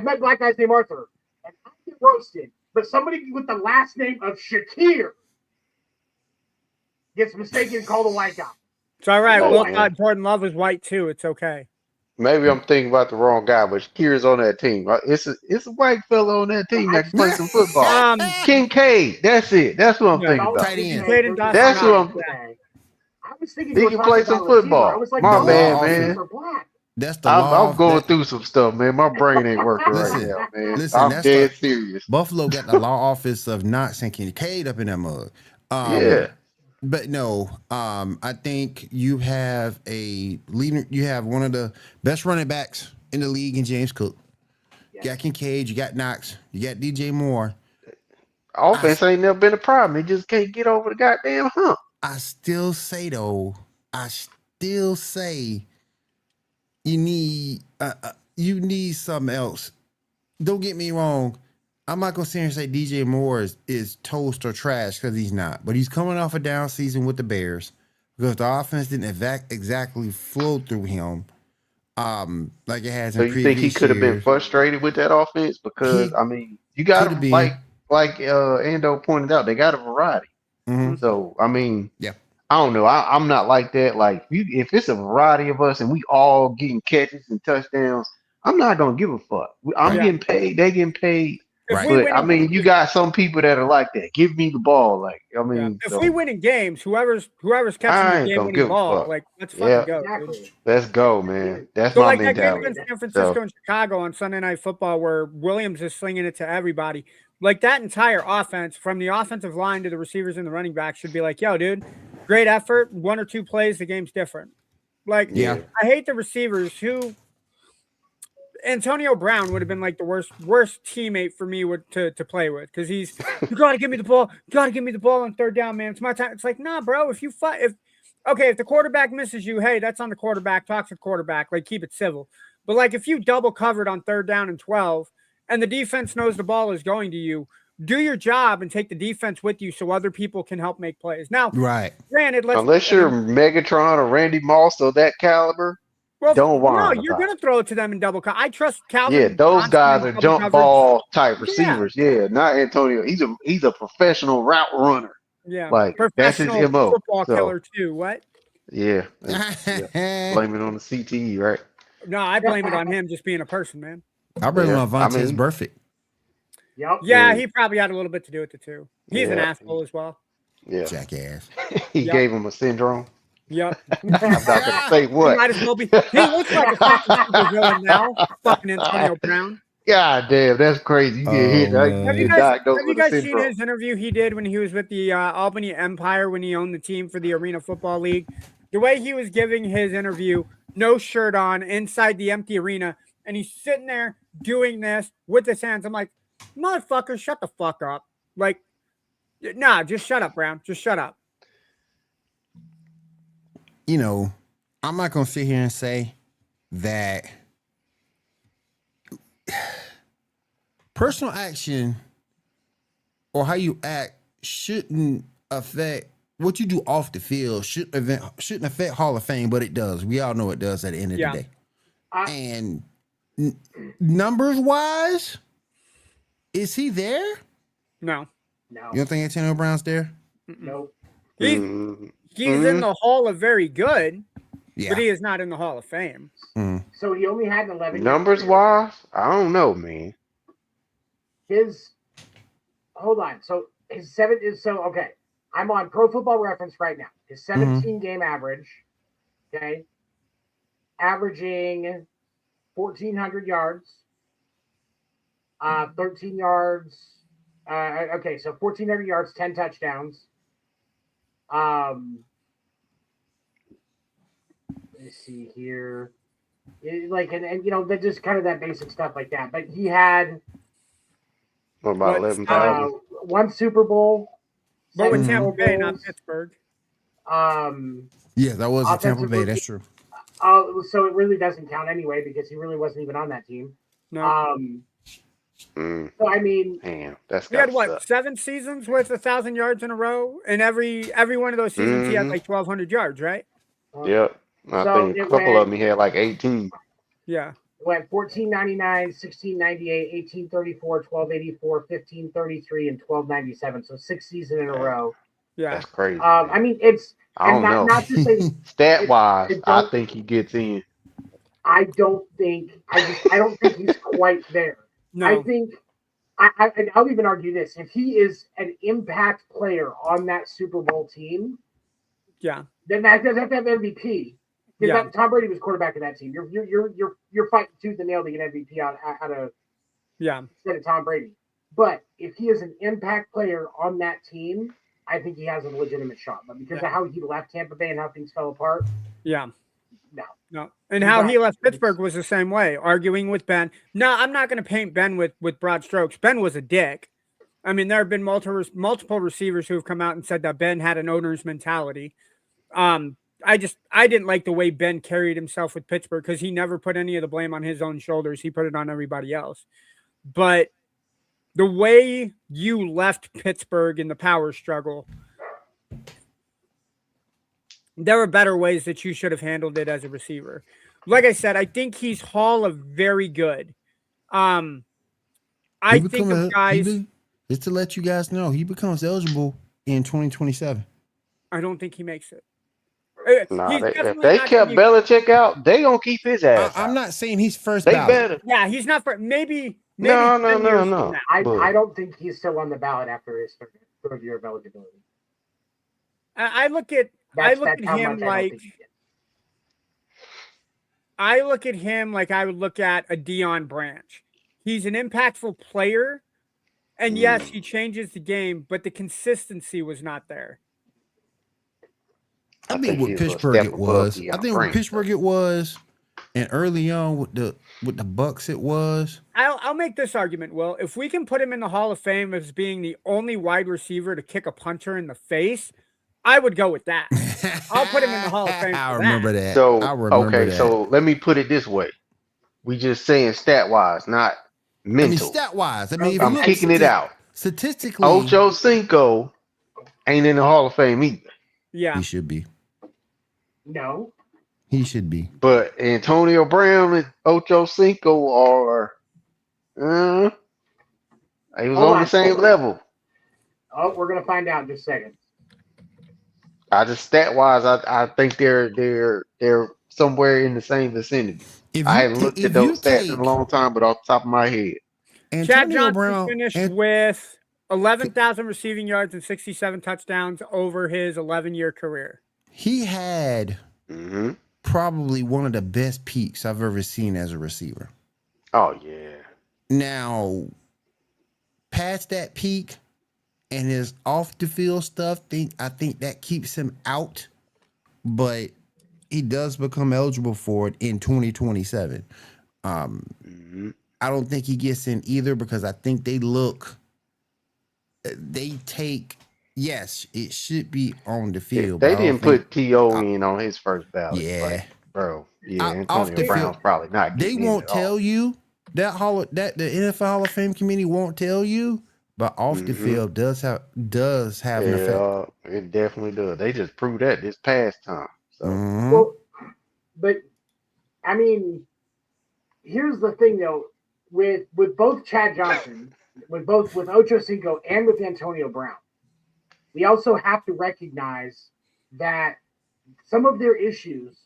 met black guys named Arthur, and I get roasted. But somebody with the last name of Shakir gets mistaken and called a white guy. It's all right. Will thought Jordan Love was white too. It's okay. Maybe I'm thinking about the wrong guy, but Shakir's on that team. It's a white fella on that team that can play some football. Kincaid, that's it. That's what I'm thinking about. That's what I'm thinking. I was thinking he can play some football. Like, my man. That's the I'm going through some stuff, man. My brain ain't working right now, man. I'm dead serious. Buffalo got the law office of not sinking Kincaid up in that mug. But no, I think you have a leader. You have one of the best running backs in the league in James Cook. You got Kincaid, you got Knox, you got DJ Moore. Offense ain't never been a problem. He just can't get over the goddamn hump. I still say though, you need something else. Don't get me wrong. I'm not gonna sit here and say DJ Moore is toast or trash because he's not. But he's coming off a down season with the Bears because the offense didn't exactly flow through him like it has So in you previous think he could have been years. frustrated with that offense? Because He I mean, you got could have to been. like Ando pointed out, they got a variety. Mhm. So I mean, Yeah. I don't know. I'm not like that. Like if it's a variety of us and we all getting catches and touchdowns, I'm not gonna give a fuck. I'm Right. getting paid. They getting paid. If Right. we But win I in mean, you got some people that are like that. Give me the ball. Like I mean, if so we win in games, whoever's catching I the ain't game gonna winning give a ball, fuck. like let's Yeah. fucking go, dude. Exactly. Let's go, man. That's So my like that game mentality. against San Francisco and Chicago on Sunday Night Football, where Williams is slinging it to everybody, like that entire offense, from the offensive line to the receivers and the running back, should be like, "Yo, dude, great effort. 1 or 2 plays, the game's different." Like, Yeah. I hate the receivers who. Antonio Brown would have been like the worst teammate for me to play with because you gotta give me the ball, on third down, man. It's my time. It's like, nah, bro. If the quarterback misses you, hey, that's on the quarterback. Talk to the quarterback, like keep it civil. But like if you double covered on 3rd down and 12, and the defense knows the ball is going to you, do your job and take the defense with you so other people can help make plays. Now, Right. granted, Unless you're Megatron or Randy Moss or that caliber, don't no, whine you're about gonna throw it to them in double coverage. I trust it. Calvin. Yeah, those Johnson guys in are double jump coverage. ball type Yeah. receivers. Yeah, not Antonio. He's a professional route runner. Yeah, Like that's his professional MO. football So killer too. What? yeah, blame it on the CTE, right? No, I blame it on him just being a person, man. I bring Yeah, on Vontaze Burfict. Yep. Yeah, he probably had a little bit to do with it too. He's an Yeah. asshole as well. Yeah, Jackass. he Yep. gave him a syndrome. Yep. I'm not gonna say He what. might as well be. He looks like a fucking supervillain now. Fucking Antonio Brown. God damn, that's crazy. You get hit. man. Have You you get guys, diagnosed have you with a guys seen syndrome. his interview he did when he was with the Albany Empire when he owned the team for the Arena Football League? The way he was giving his interview, no shirt on, inside the empty arena, and he's sitting there doing this with his hands. I'm like, motherfucker, shut the fuck up. Like, nah, just shut up, Brown. Just shut up. You know, I'm not gonna sit here and say that personal action or how you act shouldn't affect what you do off the field. Shouldn't affect Hall of Fame, but it does. We all know it does at the end of the day. And numbers wise, is he there? No. You don't think Antonio Brown's there? Nope. He's in the Hall of Very Good, Yeah. but he is not in the Hall of Fame. So he only had an 11. Numbers wise, I don't know, man. Hold on. So his 7 is okay. I'm on Pro Football Reference right now. His 17 game average, okay, averaging 1,400 yards, 13 yards. Okay, so 1,400 yards, 10 touchdowns. Let me see here. And you know, they're just kind of that basic stuff like that. But he had What about 11,000? 1 Super Bowl. But with 7 Tampa Super Bay, not Bowls. Pittsburgh. Yeah, that was a Tampa Offensive Bay. rookie. That's true. So it really doesn't count anyway because he really wasn't even on that team. No. So I mean, Damn, that's He had got what, 7 seasons with 1,000 yards in a row, and every one of those seasons he had like 1,200 yards, right? Yep. I So think a it couple went- of them he had like 18. Yeah. went 1499, 1698, 1834, 1284, 1533, and 1297. So 6 seasons in a row. Yeah. That's crazy. I mean, it's I don't know. not to say Stat wise, it I don't- think he gets in. I don't think he's quite there. No. I think I'll even argue this: if he is an impact player on that Super Bowl team, Yeah. then that doesn't have to have MVP. Because Yeah. Tom Brady was quarterback of that team. You're fighting tooth and nail to get MVP out of Yeah. instead of Tom Brady. But if he is an impact player on that team, I think he has a legitimate shot. But because of how he left Tampa Bay and how things fell apart, yeah. No. And how he left Pittsburgh was the same way, arguing with Ben. No, I'm not going to paint Ben with broad strokes. Ben was a dick. I mean, there have been multiple receivers who have come out and said that Ben had an owner's mentality. I didn't like the way Ben carried himself with Pittsburgh because he never put any of the blame on his own shoulders. He put it on everybody else. But the way you left Pittsburgh in the power struggle, there were better ways that you should have handled it as a receiver. Like I said, I think he's Hall of very good. I think of guys. Just to let you guys know, he becomes eligible in 2027. I don't think he makes it. Nah, if they kept Belichick out, they gonna keep his ass. I'm not saying he's first they ballot. better. Yeah, he's not for maybe. No. I don't think he's still on the ballot after his third year of eligibility. I look at him like I would look at a Deion Branch. He's an impactful player, and yes, he changes the game, but the consistency was not there. I think with Pittsburgh it was. I think with Pittsburgh it was, and early on with the Bucks it was. I'll make this argument, Will. If we can put him in the Hall of Fame as being the only wide receiver to kick a punter in the face, I would go with that. I'll put him in the Hall of Fame. I remember that. So so let me put it this way: we just saying stat wise, not mental. I mean, stat wise. I mean, I'm kicking it out. Statistically, Ocho Cinco ain't in the Hall of Fame either. Yeah, he should be. No, he should be. But Antonio Brown and Ocho Cinco are, he was on the same level. Oh, we're gonna find out in just a second. I just stat wise, I think they're somewhere in the same vicinity. I haven't looked at those stats in a long time, but off the top of my head, Chad Johnson finished with 11,000 receiving yards and 67 touchdowns over his 11-year career. He had probably one of the best peaks I've ever seen as a receiver. Oh yeah. Now, past that peak and his off the field stuff, I think that keeps him out, but he does become eligible for it in 2027. I don't think he gets in either because I think yes, it should be on the field. They didn't put T.O. in on his first ballot. Yeah. Like, bro. Yeah, Antonio Brown's probably not. They won't tell you that the NFL Hall of Fame committee won't tell you, but off the field does have an effect. It definitely does. They just proved that this past time. So. Well, but I mean, here's the thing though, with both Chad Johnson, with Ocho Cinco and with Antonio Brown, we also have to recognize that some of their issues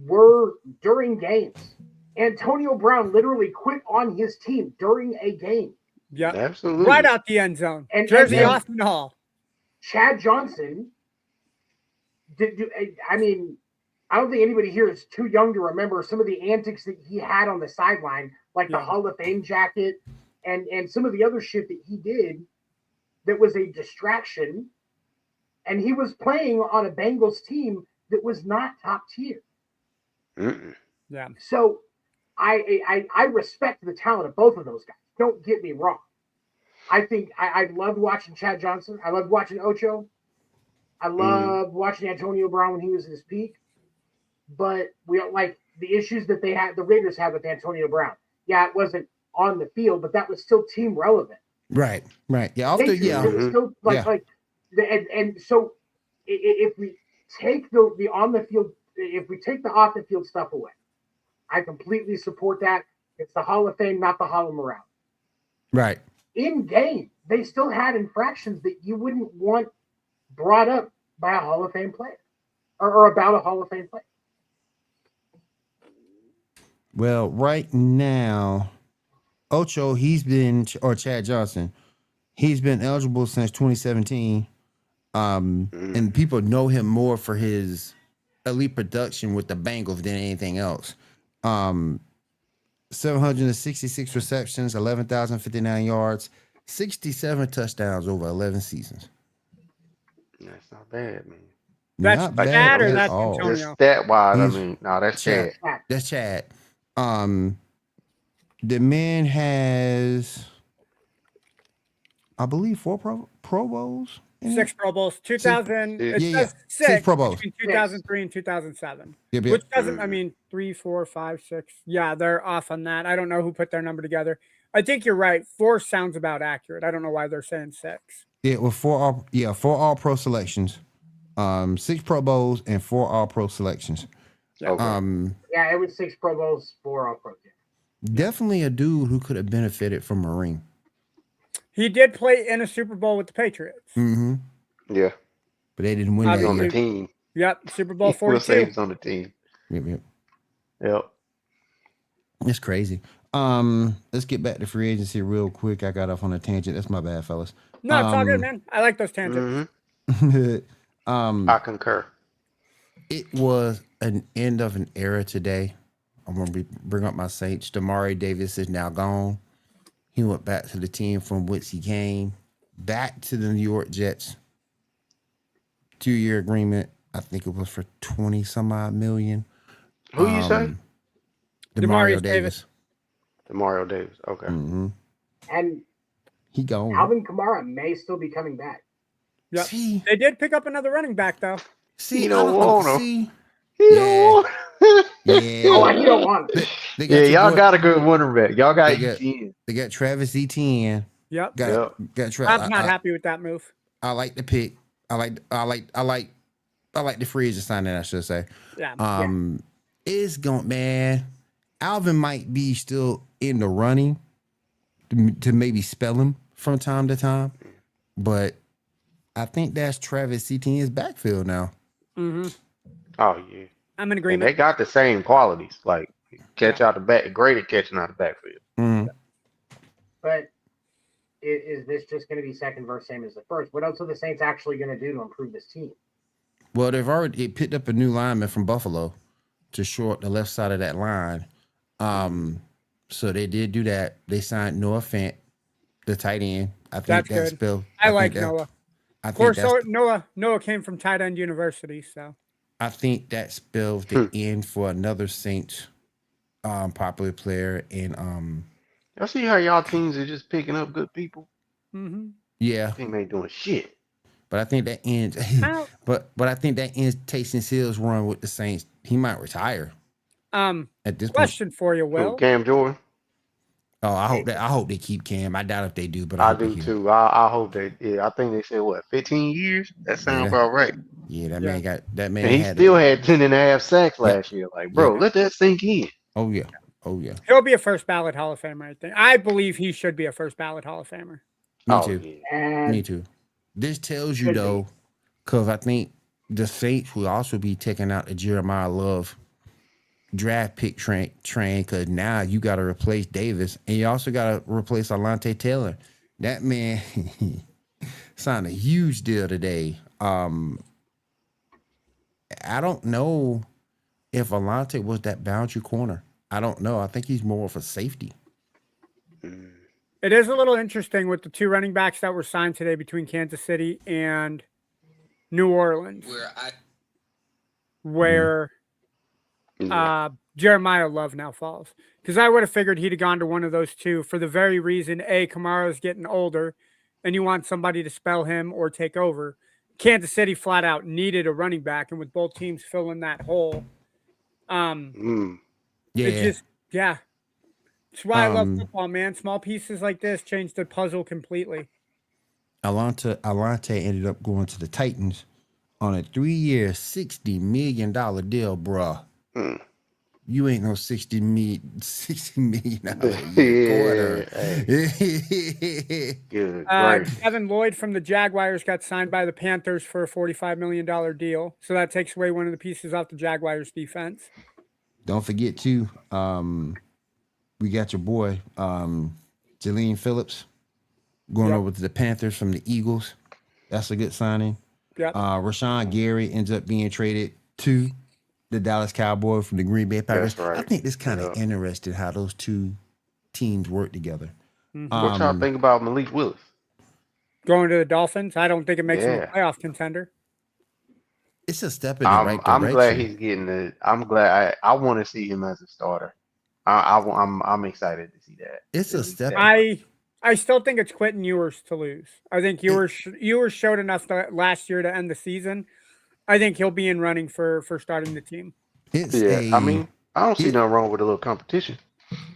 were during games. Antonio Brown literally quit on his team during a game. Yeah, absolutely. Right out the end zone. And Jersey Austin Hall. Chad Johnson I mean, I don't think anybody here is too young to remember some of the antics that he had on the sideline, like the Hall of Fame jacket and some of the other shit that he did that was a distraction. And he was playing on a Bengals team that was not top tier. Yeah. So I respect the talent of both of those guys. Don't get me wrong. I think I loved watching Chad Johnson. I loved watching Ocho. I loved watching Antonio Brown when he was at his peak. But we don't like the issues that the Raiders had with Antonio Brown. Yeah, it wasn't on the field, but that was still team relevant. Right. Yeah. It was still and so if we take the on the field, if we take the off the field stuff away, I completely support that. It's the Hall of Fame, not the Hall of Morale. Right. In game, they still had infractions that you wouldn't want brought up by a Hall of Fame player or about a Hall of Fame player. Well, right now, Ocho, Chad Johnson, he's been eligible since 2017. And people know him more for his elite production with the Bengals than anything else. 766 receptions, 11,059 yards, 67 touchdowns over 11 seasons. That's not bad, man. That's Not Chad bad or at that's all. Just Antonio? stat wise, I He's- mean, no, that's Chad. Chad. That's Chad. The man has, I believe, 4 Pro Bowls. in 6 it? Pro Bowls. 2000. Six. It Yeah, says yeah. 6 6 Pro Bowls. between 2003 and 2007. Yep, Which yep. doesn't. I mean, 3, 4, 5, 6. Yeah, they're off on that. I don't know who put their number together. I think you're right. 4 sounds about accurate. I don't know why they're saying 6. Yeah, with 4 All Pro selections, 6 Pro Bowls and 4 All Pro selections. Okay. Yeah, it was 6 Pro Bowls, 4 All Pro. Definitely a dude who could have benefited from a ring. He did play in a Super Bowl with the Patriots. Mm-hmm. Yeah. But they didn't win He's that on the year. team. Yep, Super Bowl We'll say 42. he's on the team. Yep, yep. Yep. It's crazy. Let's get back to free agency real quick. I got off on a tangent. That's my bad, fellas. No, it's all good, man. I like those tangents. I concur. It was an end of an era today. I'm gonna bring up my Saints. Damari Davis is now gone. He went back to the team from which he came, back to the New York Jets. 2-year agreement. I think it was for 20 some odd million. Who you say? Demario Davis. Demario Davis. Okay. Mm-hmm. And He gone. Alvin Kamara may still be coming back. Yep. See, They did pick up another running back, though. see, You don't want him. see. You Yeah. don't want- Yeah. Oh, you don't want it. They got Yeah, your y'all boy- got a good running back. Y'all got They got- ETN. They got Travis Etienne. Yep. Got I'm Travis. not happy with that move. I like the pick. I like the free agent signing, I should say. Yeah. It's going, man. Alvin might be still in the running to maybe spell him from time to time, but I think that's Travis Etienne's backfield now. Mm-hmm. Oh yeah. I'm in And agreement. they got the same qualities. Like catch out the back, great at catching out the backfield. Mm-hmm. But is this just going to be second verse same as the first? What else are the Saints actually going to do to improve this team? Well, they've already picked up a new lineman from Buffalo to short the left side of that line. So they did do that. They signed Noah Fant, the tight end. I think That's good. spelled. I like think that- Noah. I Of think course, that's Noah came from Tight End University, so I think that spells the end for another Saints popular player. And Y'all see how y'all teams are just picking up good people? yeah, Team ain't doing shit. but I think that ends. How- but I think that ends Taysom Hill's run with the Saints. He might retire at this point. question for you, Will. Who, Cam Jordan? Oh, I hope they keep Cam. I doubt if they do, but I hope they do keep. too. I hope they. Yeah, I think they said what 15 years. That sounds Yeah. about right. Yeah, that man got that man. And he had still had 10.5 sacks last year. Like, bro, let that sink in. Oh yeah. Oh yeah. He'll be a first ballot Hall of Famer, I think. I believe he should be a first ballot Hall of Famer. Me Oh, too. yeah. And Me too. This tells you Could be. though, because I think the Saints will also be taking out the Jeremiah Love draft pick train because now you got to replace Davis and you also got to replace Alante Taylor. That man signed a huge deal today. I don't know if Alante was that boundary corner. I don't know. I think he's more of a safety. It is a little interesting with the 2 running backs that were signed today between Kansas City and New Orleans, where Jeremiah Love now falls. Because I would have figured he'd have gone to one of those two for the very reason, A, Kamara's getting older, and you want somebody to spell him or take over. Kansas City flat out needed a running back, and with both teams filling that hole, it's just, yeah. That's why I love football, man. Small pieces like this change the puzzle completely. Alante ended up going to the Titans on a 3-year, $60 million deal, bruh. You ain't no $60 million quarter. Good. Right. Kevin Lloyd from the Jaguars got signed by the Panthers for a $45 million deal. So that takes away one of the pieces off the Jaguars defense. Don't forget too, we got your boy, Jalen Phillips, going over to the Panthers from the Eagles. That's a good signing. Yep. Rashawn Gary ends up being traded to the Dallas Cowboys from the Green Bay Packers. That's right. I think it's kind of interesting how those two teams work together. What y'all think about Malik Willis? Going to the Dolphins, I don't think it makes him a Yeah. playoff contender. it's a step in the right I'm glad direction. he's getting the. I'm glad. I want to see him as a starter. I'm excited to see that. It's a step. I still think it's Quentin Ewers to lose. I think Ewers showed enough last year to end the season. I think he'll be in running for starting the team. I mean, I don't see nothing wrong with a little competition.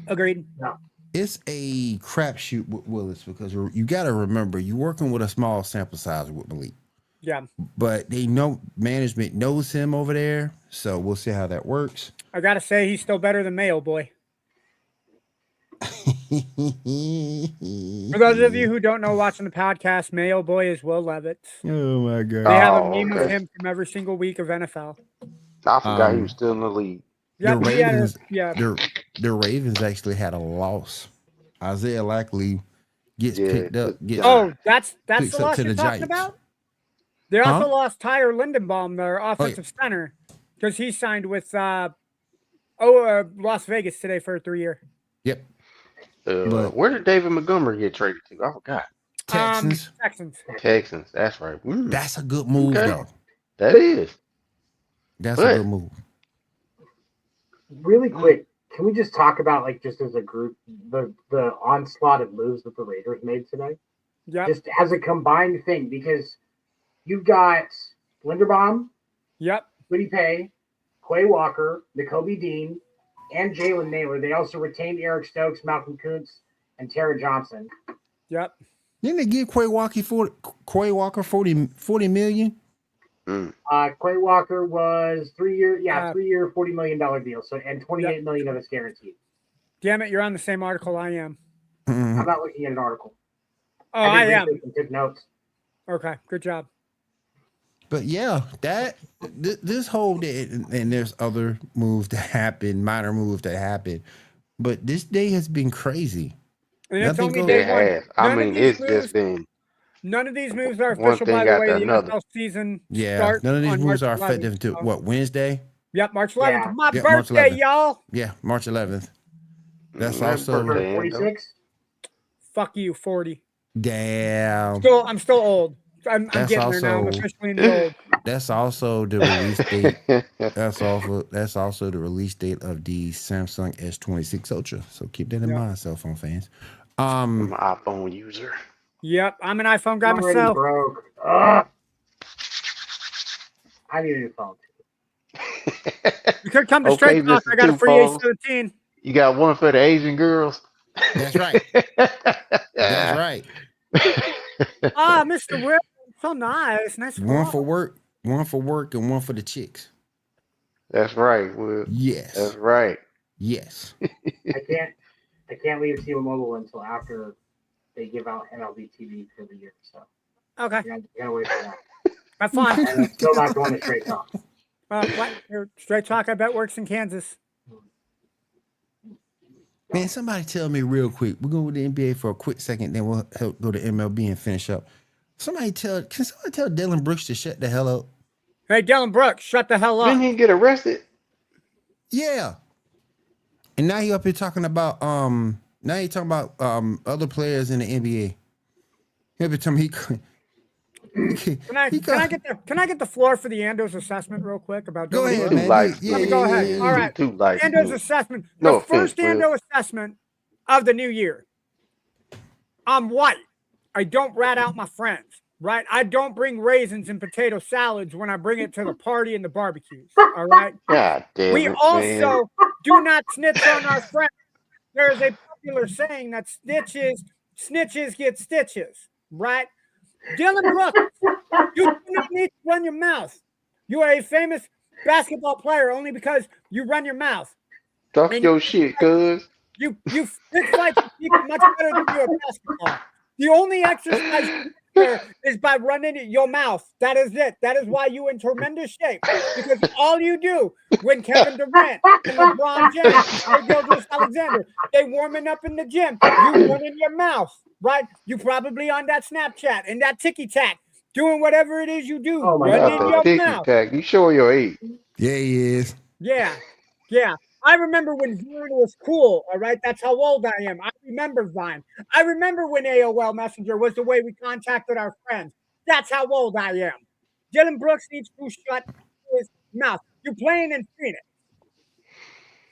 Agreed. No. It's a crapshoot with Willis because you got to remember you're working with a small sample size with Malik. Yeah. But they know management knows him over there, so we'll see how that works. I gotta say he's still better than Mayo Boy. For those of you who don't know, watching the podcast, Mayo Boy is Will Levitt. Oh my god! They have a meme of him from every single week of NFL. I forgot he was still in the league. Yeah, the Ravens actually had a loss. Isaiah Lackley gets picked up. That's the loss you're talking about? They also lost Tyler Lindenbaum, their offensive center, because he signed with Las Vegas today for a 3-year. Yep. Where did David Montgomery get traded to? I forgot. Texans. Texans. That's right. That's a good move, though. That is. That's a good move. Really quick, can we just talk about, like, just as a group, the onslaught of moves that the Raiders made today? Yeah. Just as a combined thing, because you've got Linderbaum, Woody Pay, Quay Walker, N'Kobe Dean, and Jalen Naylor. They also retained Eric Stokes, Malcolm Kuntz, and Tara Johnson. Yep. Didn't they give Quay Walker $40 million? Quay Walker was 3-year, $40 million deal. So and $28 million of it's guaranteed. Damn it, you're on the same article I am. I'm not looking at an article. Oh, I am. Took notes. Okay, good job. But yeah, this whole day, and there's other moves that happen, minor moves that happen, but this day has been crazy. And it's only day one. I mean, it's just been. None of these moves are official, by the way. The NFL season starts. None of these moves are 11th. effective until what, Wednesday? Yep, March 11th. My birthday, y'all. Yeah, March 11th. That's also 46. Fuck you, 40. Damn. I'm still old. I'm getting there now. I'm officially in the old. That's also the release date. That's also the release date of the Samsung S26 Ultra. So keep that in mind, cell phone fans. I'm an iPhone user. Yep, I'm an iPhone guy myself. Broke. I need a new phone. You could come to Straight Talk. I got a free A17. You got one for the Asian girls. That's right. That's right. Mr. Will, so nice. Nice. One for work, and one for the chicks. That's right, Will. Yes. That's right. Yes. I can't leave T-Mobile until after they give out MLB TV for the year. So okay, you gotta wait for that. That's fine. And I'm still not going to Straight Talk. What? Straight Talk, I bet, works in Kansas. Man, somebody tell me real quick. We're going to the NBA for a quick second, then we'll go to MLB and finish up. Can somebody tell Dylan Brooks to shut the hell up? Hey, Dylan Brooks, shut the hell up. Didn't he get arrested? Yeah. And now he up here talking about other players in the NBA. Every time Can I get the floor for the Ando's assessment real quick about? Go ahead, man. Let me go ahead. All right. Ando's assessment. The first Ando assessment of the new year. I'm white. I don't rat out my friends. Right? I don't bring raisins and potato salads when I bring it to the party and the barbecues. All right. God damn we also do not snitch on our friends. There is a popular saying that snitches get stitches. Right? Dylan Brooks, you do not need to run your mouth. You are a famous basketball player only because you run your mouth. Talk your shit, cuz. You fist fight people much better than you at basketball. The only exercise is by running your mouth. That is it. That is why you in tremendous shape. Because all you do when Kevin Durant and LeBron James and Gilgeous Alexander, they warming up in the gym, you run in your mouth, right? You probably on that Snapchat and that ticky-tack, doing whatever it is you do. Oh my run God, in your ticky-tack. mouth. You show your age. Yeah, he is. Yeah. I remember when Vine was cool, all right? That's how old I am. I remember Vine. I remember when AOL Messenger was the way we contacted our friends. That's how old I am. Dylan Brooks needs to shut mouth. You're playing in Phoenix.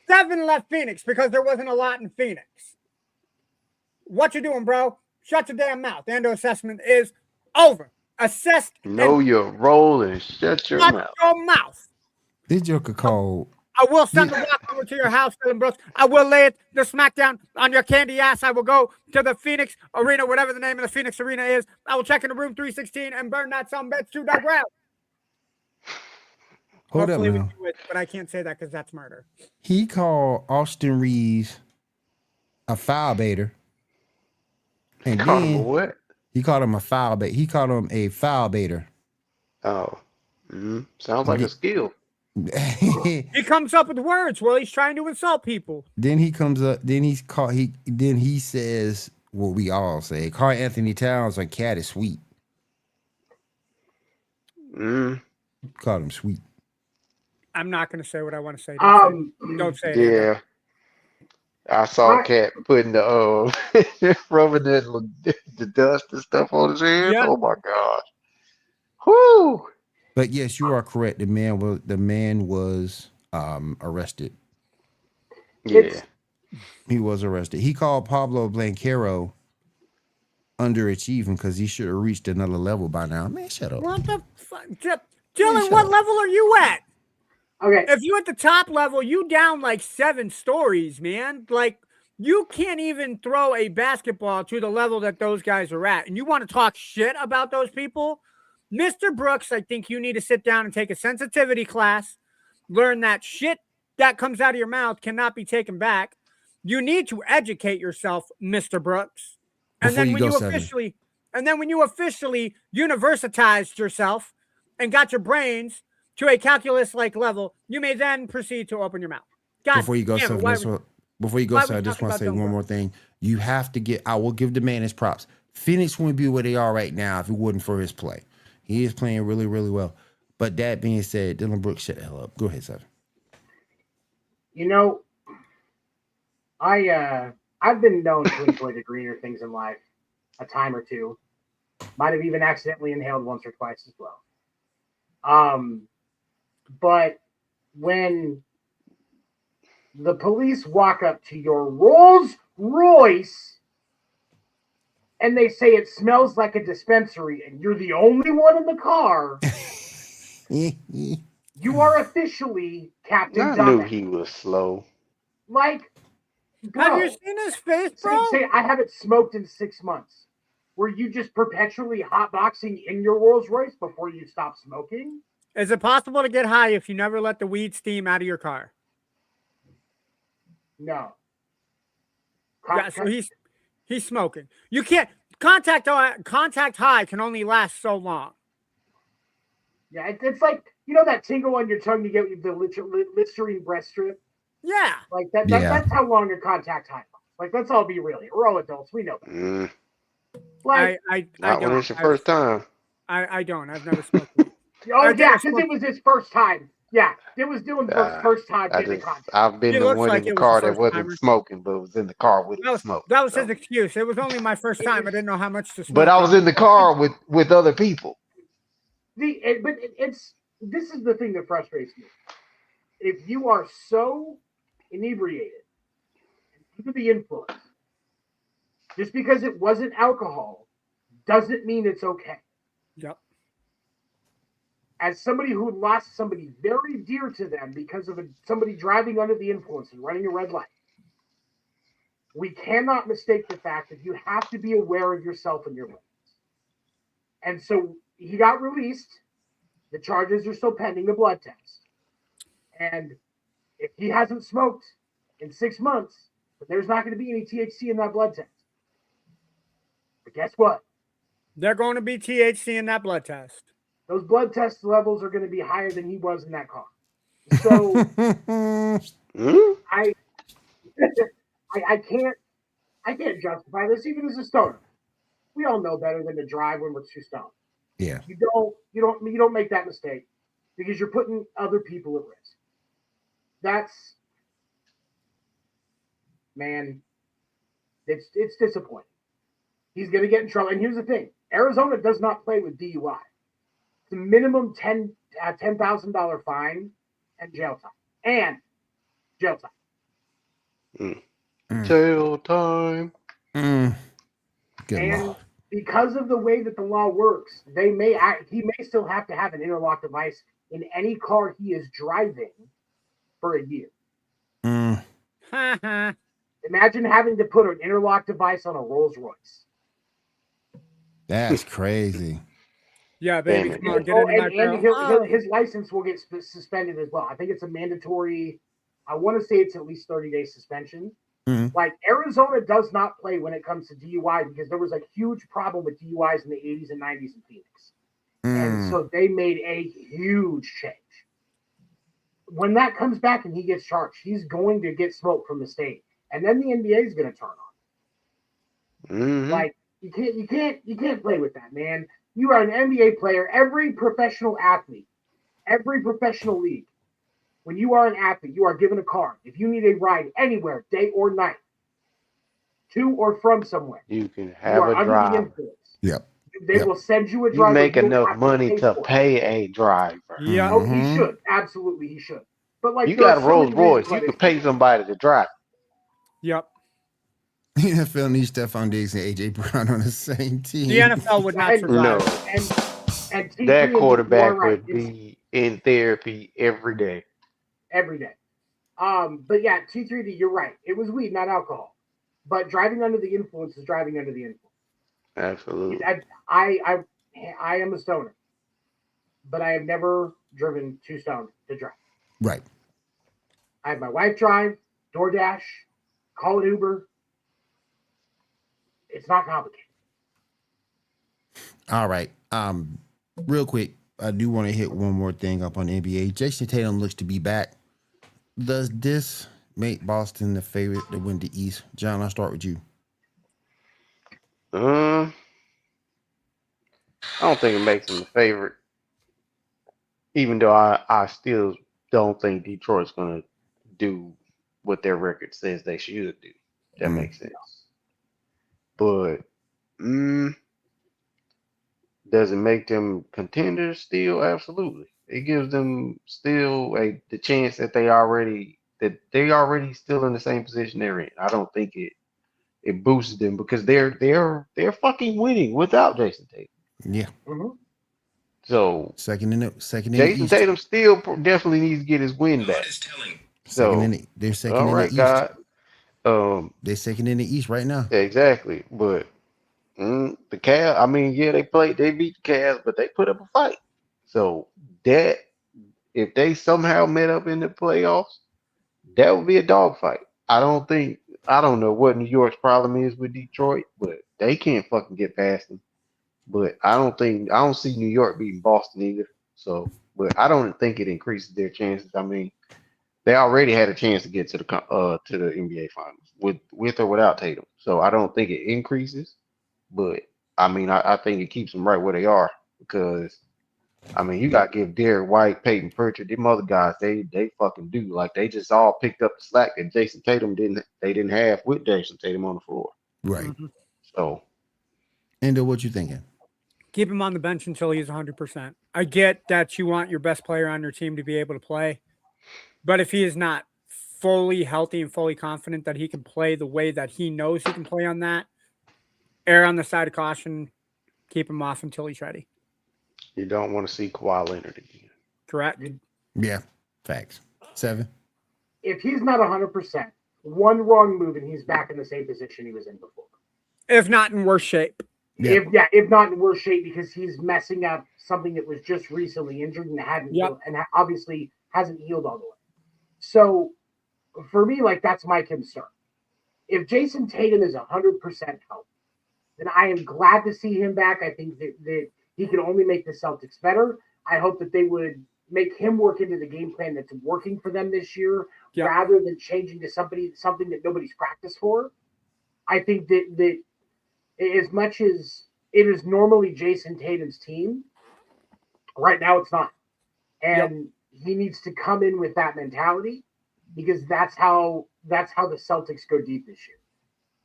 7 left Phoenix because there wasn't a lot in Phoenix. What you doing, bro? Shut your damn mouth. The end of assessment is over. Assessed. Know your role and shut your Shut mouth. your mouth. This joker called. I will send the walk over to your house, Dylan Brooks. I will lay it the smackdown on your candy ass. I will go to the Phoenix Arena, whatever the name of the Phoenix Arena is. I will check into room 316 and burn that some bitch to the ground. Hold Hopefully up we now. do it, but I can't say that because that's murder. He called Austin Reeves a foul baiter. And Call him a then what? he called him a foul bait. He called him a foul baiter. Oh. Sounds like a skill. He comes up with words while he's trying to insult people. Then he comes up. Then he says what we all say. Carl Anthony Towns on Cat is sweet. Called him sweet. I'm not going to say what I want to say. Don't say it. Yeah. I saw Cat putting the rubbing the dust and stuff on his hands. Yeah. Oh my gosh. Whoo. But yes, you are correct. The man was arrested. Yeah. He was arrested. He called Pablo Blanquero underachieving because he should have reached another level by now. Man, shut up. What the fuck? Dylan, what level are you at? Okay. If you at the top level, you down like 7 stories, man. Like, you can't even throw a basketball to the level that those guys are at. And you want to talk shit about those people? Mr. Brooks, I think you need to sit down and take a sensitivity class, learn that shit that comes out of your mouth cannot be taken back. You need to educate yourself, Mr. Brooks. And then when you officially universitized yourself and got your brains to a calculus-like level, you may then proceed to open your mouth. God Before you go, damn it, I just want to say one more thing. You have to get. I will give the man his props. Phoenix wouldn't be where they are right now if it wasn't for his play. He is playing really, really well. But that being said, Dylan Brooks, shut the hell up. Go ahead, Seven. You know, I've been known to enjoy the greener things in life a time or two. Might have even accidentally inhaled once or twice as well. But when the police walk up to your Rolls Royce and they say it smells like a dispensary and you're the only one in the car, you are officially Captain I Dumbass. knew he was slow. Like, bro, have you seen his face, bro? say I haven't smoked in 6 months. Were you just perpetually hotboxing in your Rolls Royce before you stopped smoking? Is it possible to get high if you never let the weed steam out of your car? No. Yeah, so he's smoking. You can't contact high can only last so long. Yeah, it's like, you know that tingle on your tongue you get with the Listerine breast strip? Yeah. Like that. That's how long a contact high lasts. Like, let's all be real here. We're all adults. We know that. Like, I Not when it's your first time. I don't. I've never smoked weed. Oh, yeah, because it was his first time. Yeah, it was Dylan Brooks' first time I getting just, contact. I've been It the looks one like in the it was car the that first wasn't timer. smoking, but was in the car with smoke. That was so. his excuse. It was only my first time. I didn't know how much to smoke. But I was in the car with other people. This is the thing that frustrates me. If you are so inebriated under the influence, just because it wasn't alcohol doesn't mean it's okay. Yep. As somebody who lost somebody very dear to them because of somebody driving under the influence and running a red light, we cannot mistake the fact that you have to be aware of yourself and your limits. And so he got released. The charges are still pending the blood test. And if he hasn't smoked in 6 months, there's not going to be any THC in that blood test. But guess what? They're going to be THC in that blood test. Those blood test levels are going to be higher than he was in that car. So I can't justify this even as a stoner. We all know better than to drive when we're too stoned. Yeah. You don't make that mistake because you're putting other people at risk. That's, man, it's disappointing. He's going to get in trouble. And here's the thing. Arizona does not play with DUI. It's a minimum 10 a $10,000 fine and jail time. And jail time. Jail time. Good And Lord. because of the way that the law works, he may still have to have an interlock device in any car he is driving for a year. Imagine having to put an interlock device on a Rolls Royce. That's crazy. Yeah, baby, Damn it. come on, get into my grill. His license will get suspended as well. I think it's a mandatory. I want to say it's at least 30-day suspension. Like Arizona does not play when it comes to DUI because there was a huge problem with DUIs in the 80s and 90s in Phoenix. And so they made a huge change. When that comes back and he gets charged, he's going to get smoke from the state. And then the NBA is going to turn on. Like you can't play with that, man. You are an NBA player. Every professional athlete, every professional league, when you are an athlete, you are given a card. If you need a ride anywhere, day or night, to or from somewhere, you can have a under driver. the influence. Yep. They will send you a driver. You make don't enough have money to for it. pay a driver. Yeah. Oh, he should. Absolutely, he should. But like, You there got are a so Rolls many reasons Royce. why You they can should pay do it. somebody to drive. Yep. The NFL needs Stephon Diggs and A.J. Brown on the same team. The NFL would not survive. No. And T3 That and D, you are quarterback right. would be in therapy every day. Every day. But yeah, T3D, you're right. It was weed, not alcohol. But driving under the influence is driving under the influence. Absolutely. I am a stoner, but I have never driven too stoned to drive. Right. I have my wife drive, DoorDash, call an Uber. It's not complicated. All right. Real quick, I do want to hit one more thing up on the NBA. Jason Tatum looks to be back. Does this make Boston the favorite to win the East? John, I'll start with you. I don't think it makes them the favorite. Even though I still don't think Detroit's going to do what their record says they should do. That makes sense. But does it make them contenders still? Absolutely. It gives them still the chance that they already still in the same position they're in. I don't think it boosts them because they're fucking winning without Jason Tatum. Yeah. So second in the Jason East. Tatum still definitely needs to get his win back. They're second all in right, the God. East. They're second in the East right now. Exactly, but the Cavs. I mean, yeah, they beat the Cavs, but they put up a fight. So that if they somehow met up in the playoffs, that would be a dogfight. I don't know what New York's problem is with Detroit, but they can't fucking get past them. But I don't see New York beating Boston either. So, but I don't think it increases their chances. I mean, they already had a chance to get to the NBA Finals with or without Tatum. So I don't think it increases, but I mean, I think it keeps them right where they are because I mean, you got to give Derek White, Peyton Pritchard, them other guys, they fucking do. Like they just all picked up the slack that Jason Tatum didn't have with Jason Tatum on the floor. Right. So, Endo, what you thinking? Keep him on the bench until he's 100%. I get that you want your best player on your team to be able to play, but if he is not fully healthy and fully confident that he can play the way that he knows he can play on that, err on the side of caution, keep him off until he's ready. you don't want to see Kawhi Leonard again. Correct? Yeah. Facts. 7. If he's not 100%, one wrong move and he's back in the same position he was in before. If not in worse shape. Yeah. If not in worse shape because he's messing up something that was just recently injured and hadn't healed, and obviously hasn't healed all the way. So for me, like that's my concern. If Jason Tatum is 100% healthy, then I am glad to see him back. I think that he can only make the Celtics better. I hope that they would make him work into the game plan that's working for them this year, rather than changing to something that nobody's practiced for. I think that as much as it is normally Jason Tatum's team, right now it's not. And he needs to come in with that mentality because that's how the Celtics go deep this year.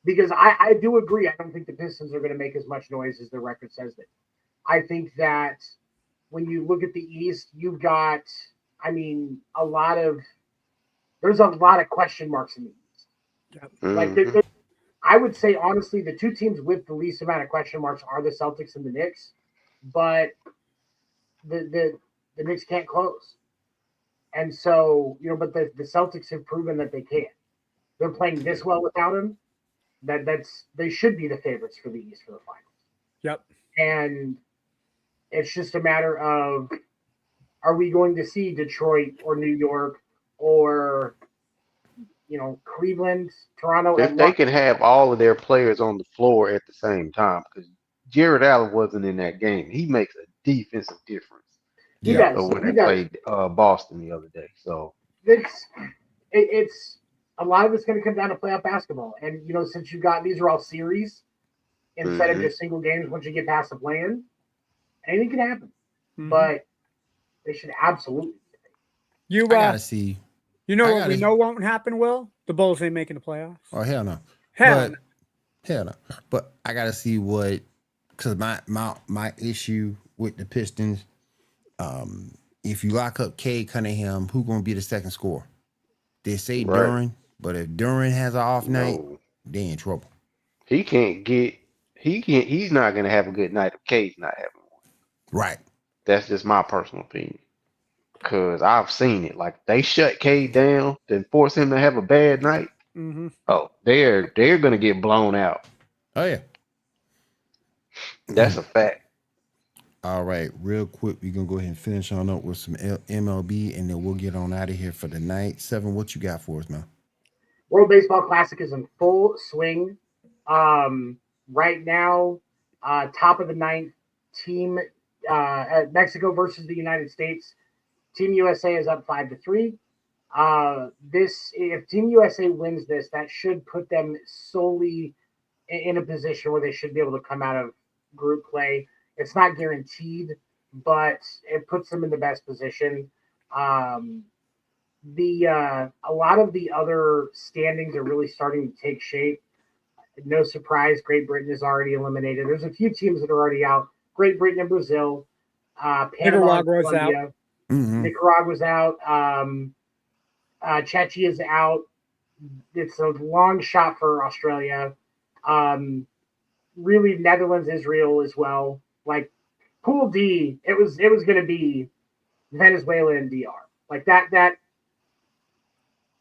Because I do agree. I don't think the Pistons are going to make as much noise as the record says that. I think that when you look at the East, you've got, I mean, there's a lot of question marks in the East. Like, Mhm. I would say, honestly, the two teams with the least amount of question marks are the Celtics and the Knicks, but the Knicks can't close. And so, but the Celtics have proven that they can. They're playing this well without him. They should be the favorites for the East for the finals. Yep. And it's just a matter of, are we going to see Detroit or New York or Cleveland, Toronto? If they can have all of their players on the floor at the same time, because Jared Allen wasn't in that game, he makes a defensive difference. He Yeah. does. When He they does. played Boston the other day, so It's a lot of it's going to come down to playoff basketball. And since you got these are all series instead of just single games, once you get past the play-in, anything can happen. But they should absolutely. I gotta see. You know what we know won't happen, Will? The Bulls ain't making the playoffs. Oh hell no. Hell no. But I gotta see because my issue with the Pistons, if you lock up Cade Cunningham, who gonna be the second scorer? They say Duran, but if Duran has an off night, they in trouble. He's not gonna have a good night if Cade's not having one. Right. That's just my personal opinion. Cause I've seen it. Like they shut Cade down, then force him to have a bad night. Oh, they're gonna get blown out. Oh yeah. That's a fact. All right, real quick, we're gonna go ahead and finish on up with some MLB, and then we'll get on out of here for the night. Seven, what you got for us, man? World Baseball Classic is in full swing. Right now, top of the ninth, team Mexico versus the United States. Team USA is up 5-3. If Team USA wins this, that should put them solely in a position where they should be able to come out of group play. It's not guaranteed, but it puts them in the best position. A lot of the other standings are really starting to take shape. No surprise, Great Britain is already eliminated. There's a few teams that are already out. Great Britain and Brazil, Panama, Colombia. Nicaragua's out. Chechia's out. It's a long shot for Australia. Really, Netherlands, Israel as well. Like Pool D, it was going to be Venezuela and DR. Like that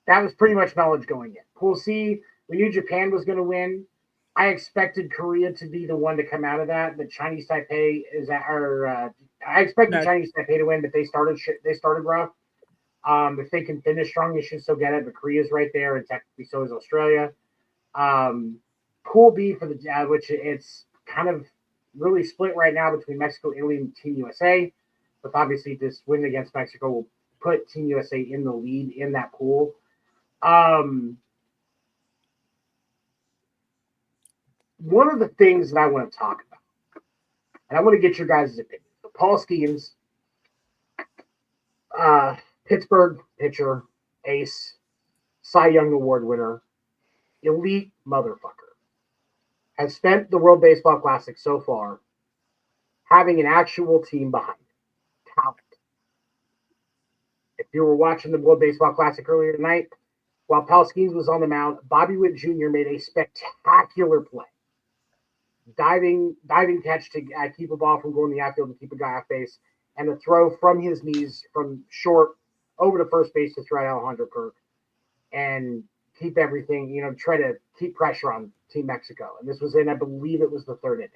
was pretty much knowledge going in. Pool C, we knew Japan was going to win. I expected Korea to be the one to come out of that. The Chinese Taipei I expected Chinese Taipei to win, but they started rough. If they can finish strong, they should still get it. But Korea's right there, and technically so is Australia. Pool B for which it's kind of really split right now between Mexico, Italy, and Team USA. But obviously, this win against Mexico will put Team USA in the lead in that pool. One of the things that I want to talk about, and I want to get your guys' opinion. Paul Skeens, Pittsburgh pitcher, ace, Cy Young Award winner, elite motherfucker, has spent the World Baseball Classic so far having an actual team behind it. Talent. If you were watching the World Baseball Classic earlier tonight, while Paul Skeens was on the mound, Bobby Witt Jr. made a spectacular play. Diving catch to keep a ball from going to the outfield and keep a guy off base, and a throw from his knees from short over to first base to throw out Alejandro Kirk and keep everything, try to keep pressure on Team Mexico. And this was I believe it was the third inning.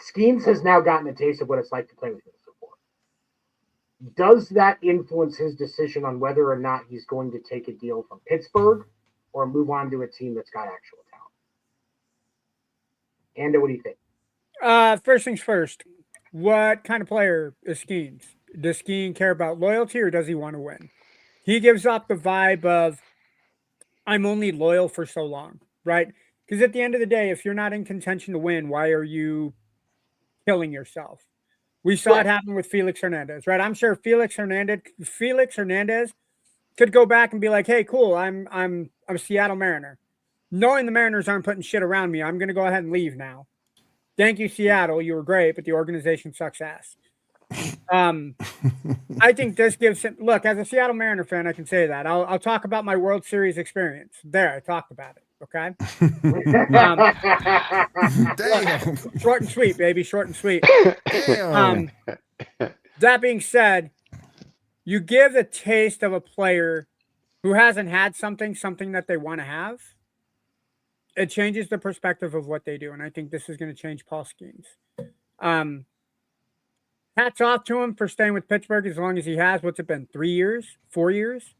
Skeens has now gotten a taste of what it's like to play with this before. Does that influence his decision on whether or not he's going to take a deal from Pittsburgh or move on to a team that's got actual talent? Ando, what do you think? First things first. What kind of player is Skeens? Does Skeen care about loyalty, or does he want to win? He gives off the vibe of, I'm only loyal for so long, right? Because at the end of the day, if you're not in contention to win, why are you killing yourself? We saw it happen with Felix Hernandez, right? I'm sure Felix Hernandez could go back and be like, hey, cool, I'm a Seattle Mariner. Knowing the Mariners aren't putting shit around me, I'm going to go ahead and leave now. Thank you, Seattle. You were great, but the organization sucks ass. I think this gives him. Look, as a Seattle Mariner fan, I can say that. I'll talk about my World Series experience. There, I talked about it. Okay. Damn. Short and sweet, baby. Short and sweet. Damn. That being said, you give the taste of a player who hasn't had something that they want to have. It changes the perspective of what they do, and I think this is going to change Paul Skeens. Hats off to him for staying with Pittsburgh as long as he has. What's it been? 3 years? 4 years?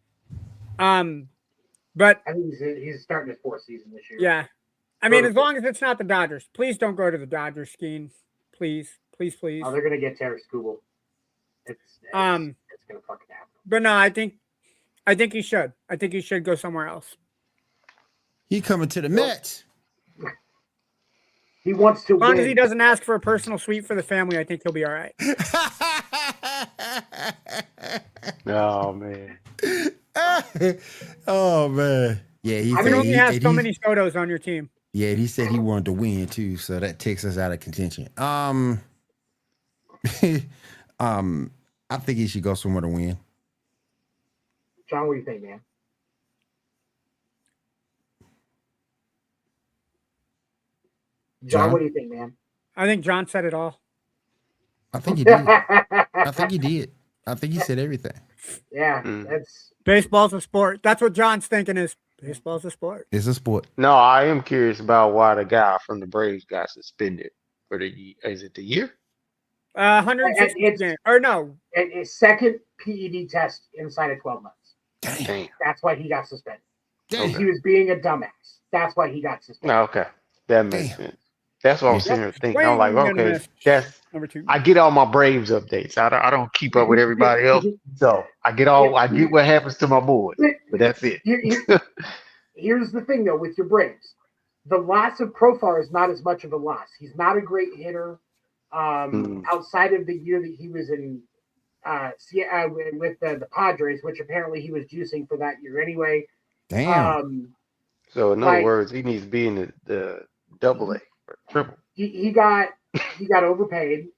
But I think he's starting his fourth season this year. Yeah. I mean, as long as it's not the Dodgers. Please don't go to the Dodgers, Skeen. Please. Please, please. Oh, they're going to get Terry Skubal. It's going to fucking happen. But no, I think he should. I think he should go somewhere else. He coming to the Mets. He wants to win. As long as he doesn't ask for a personal suite for the family, I think he'll be all right. Oh, man. Oh, man. Yeah, he only has so many Sotos on your team. Yeah, he said he wanted to win, too, so that takes us out of contention. I think he should go somewhere to win. John, what do you think, man? John, what do you think, man? I think John said it all. I think he did. I think he did. I think he said everything. Yeah, that's baseball's a sport. That's what John's thinking is baseball's a sport. It's a sport. No, I am curious about why the guy from the Braves got suspended for is it the year? 160 games. Or no. A second PED test inside of 12 months. Damn. That's why he got suspended. Damn. He was being a dumbass. That's why he got suspended. Okay. That makes sense. That's what I was sitting here thinking. I'm like, okay, that's number 2. I get all my Braves updates. I don't keep up with everybody else. So I get what happens to my boys. But that's it. Here's the thing though with your Braves. The loss of Profar is not as much of a loss. He's not a great hitter. Outside of the year that he was in with the Padres, which apparently he was juicing for that year anyway. Damn. So in other words, he needs to be in the double A or triple. He got overpaid.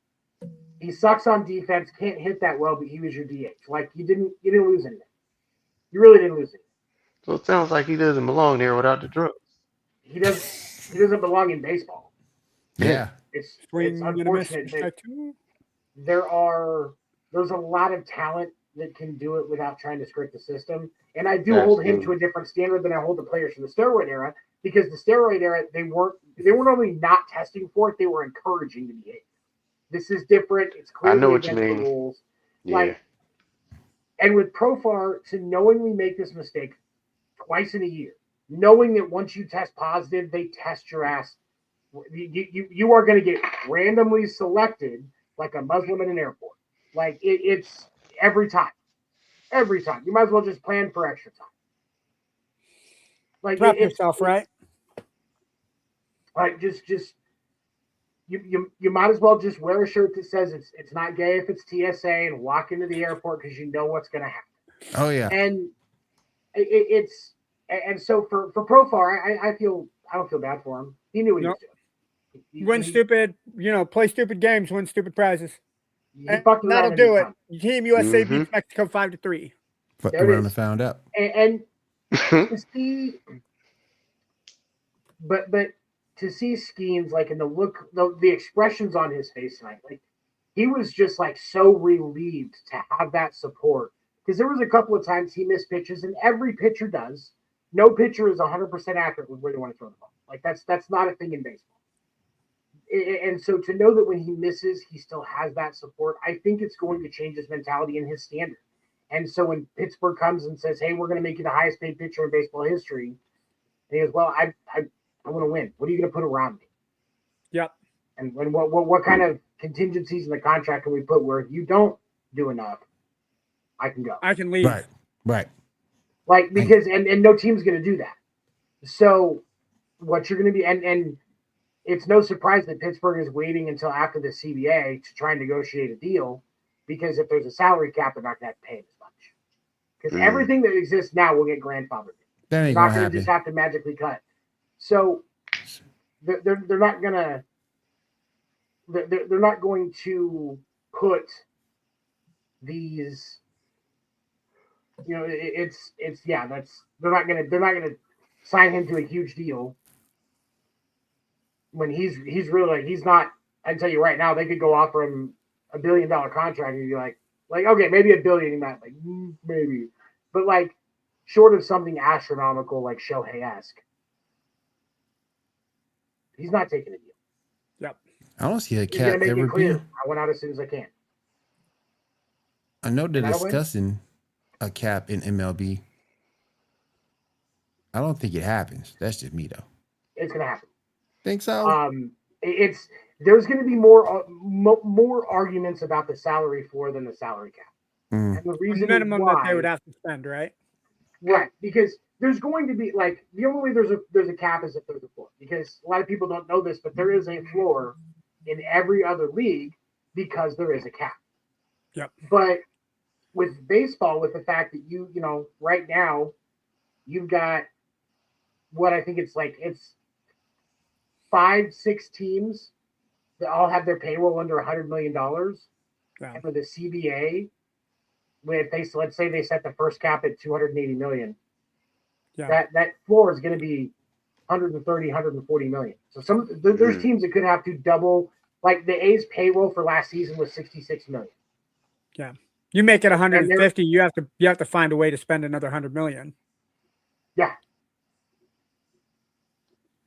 He sucks on defense, can't hit that well, but he was your DH. Like you didn't lose anything. You really didn't lose anything. So it sounds like he doesn't belong there without the drugs. He doesn't belong in baseball. Yeah. It's unfortunate that there's a lot of talent that can do it without trying to skirt the system. And I do hold him to a different standard than I hold the players from the steroid era, because the steroid era, they weren't only not testing for it, they were encouraging the behavior. This is different. It's clearly against the rules. Yeah. And with Profar, to knowingly make this mistake twice in a year, knowing that once you test positive, they test your ass. You are going to get randomly selected like a Muslim in an airport. Like it's every time. Every time. You might as well just plan for extra time. Like prep yourself, right? Like just you might as well just wear a shirt that says it's not gay if it's TSA and walk into the airport because you know what's going to happen. Oh yeah. And so for Profar, I don't feel bad for him. He knew what he was doing. Play stupid games, win stupid prizes. That'll do it. Team USA beats Mexico 5-3. Fucked around and found out. And to see, but to see Skeens like in the look, the expressions on his face tonight, like he was just like so relieved to have that support, because there was a couple of times he missed pitches, and every pitcher does. No pitcher is 100% accurate with where they want to throw the ball. Like that's not a thing in baseball. And so to know that when he misses, he still has that support, I think it's going to change his mentality and his standard. And so when Pittsburgh comes and says, hey, we're going to make you the highest paid pitcher in baseball history, and he goes, well, I want to win. What are you going to put around me? Yep. And what kind of contingencies in the contract can we put where if you don't do enough, I can go. I can leave. Right. Like, because, and no team's going to do that. So what you're going to be, and it's no surprise that Pittsburgh is waiting until after the CBA to try and negotiate a deal, because if there's a salary cap, they're not going to have to pay as much. Because everything that exists now will get grandfathered. That ain't not going to just have to magically cut. So they're not going to they're not going to put these. It's they're not gonna sign him to a huge deal when he's really he's not. I tell you right now, they could go offer him $1 billion contract and be like okay, maybe $1 billion, not maybe, but short of something astronomical like Shohei-esque, he's not taking a deal. Yep. I don't see a He's cap gonna make ever it clear. being. I want out as soon as I can. I know they're That'll win. discussing a cap in MLB. I don't think it happens. That's just me, though. It's gonna happen. Think so? There's going to be more arguments about the salary floor than the salary cap. Mm. And the reason minimum why, that they would have to spend, right? Right, because there's going to be the only way there's a cap is if there's a floor. Because a lot of people don't know this, but there is a floor in every other league because there is a cap. Yep. But with baseball, with the fact that you right now you've got what I think it's 5-6 teams that all have their payroll under $100 million. Yeah. And for the CBA, let's say they set the first cap at $280 million, that floor is going to be 130, 140 million. So there's teams that could have to double. Like the A's payroll for last season was 66 million. Yeah, you make it 150, you have to find a way to spend another 100 million. Yeah.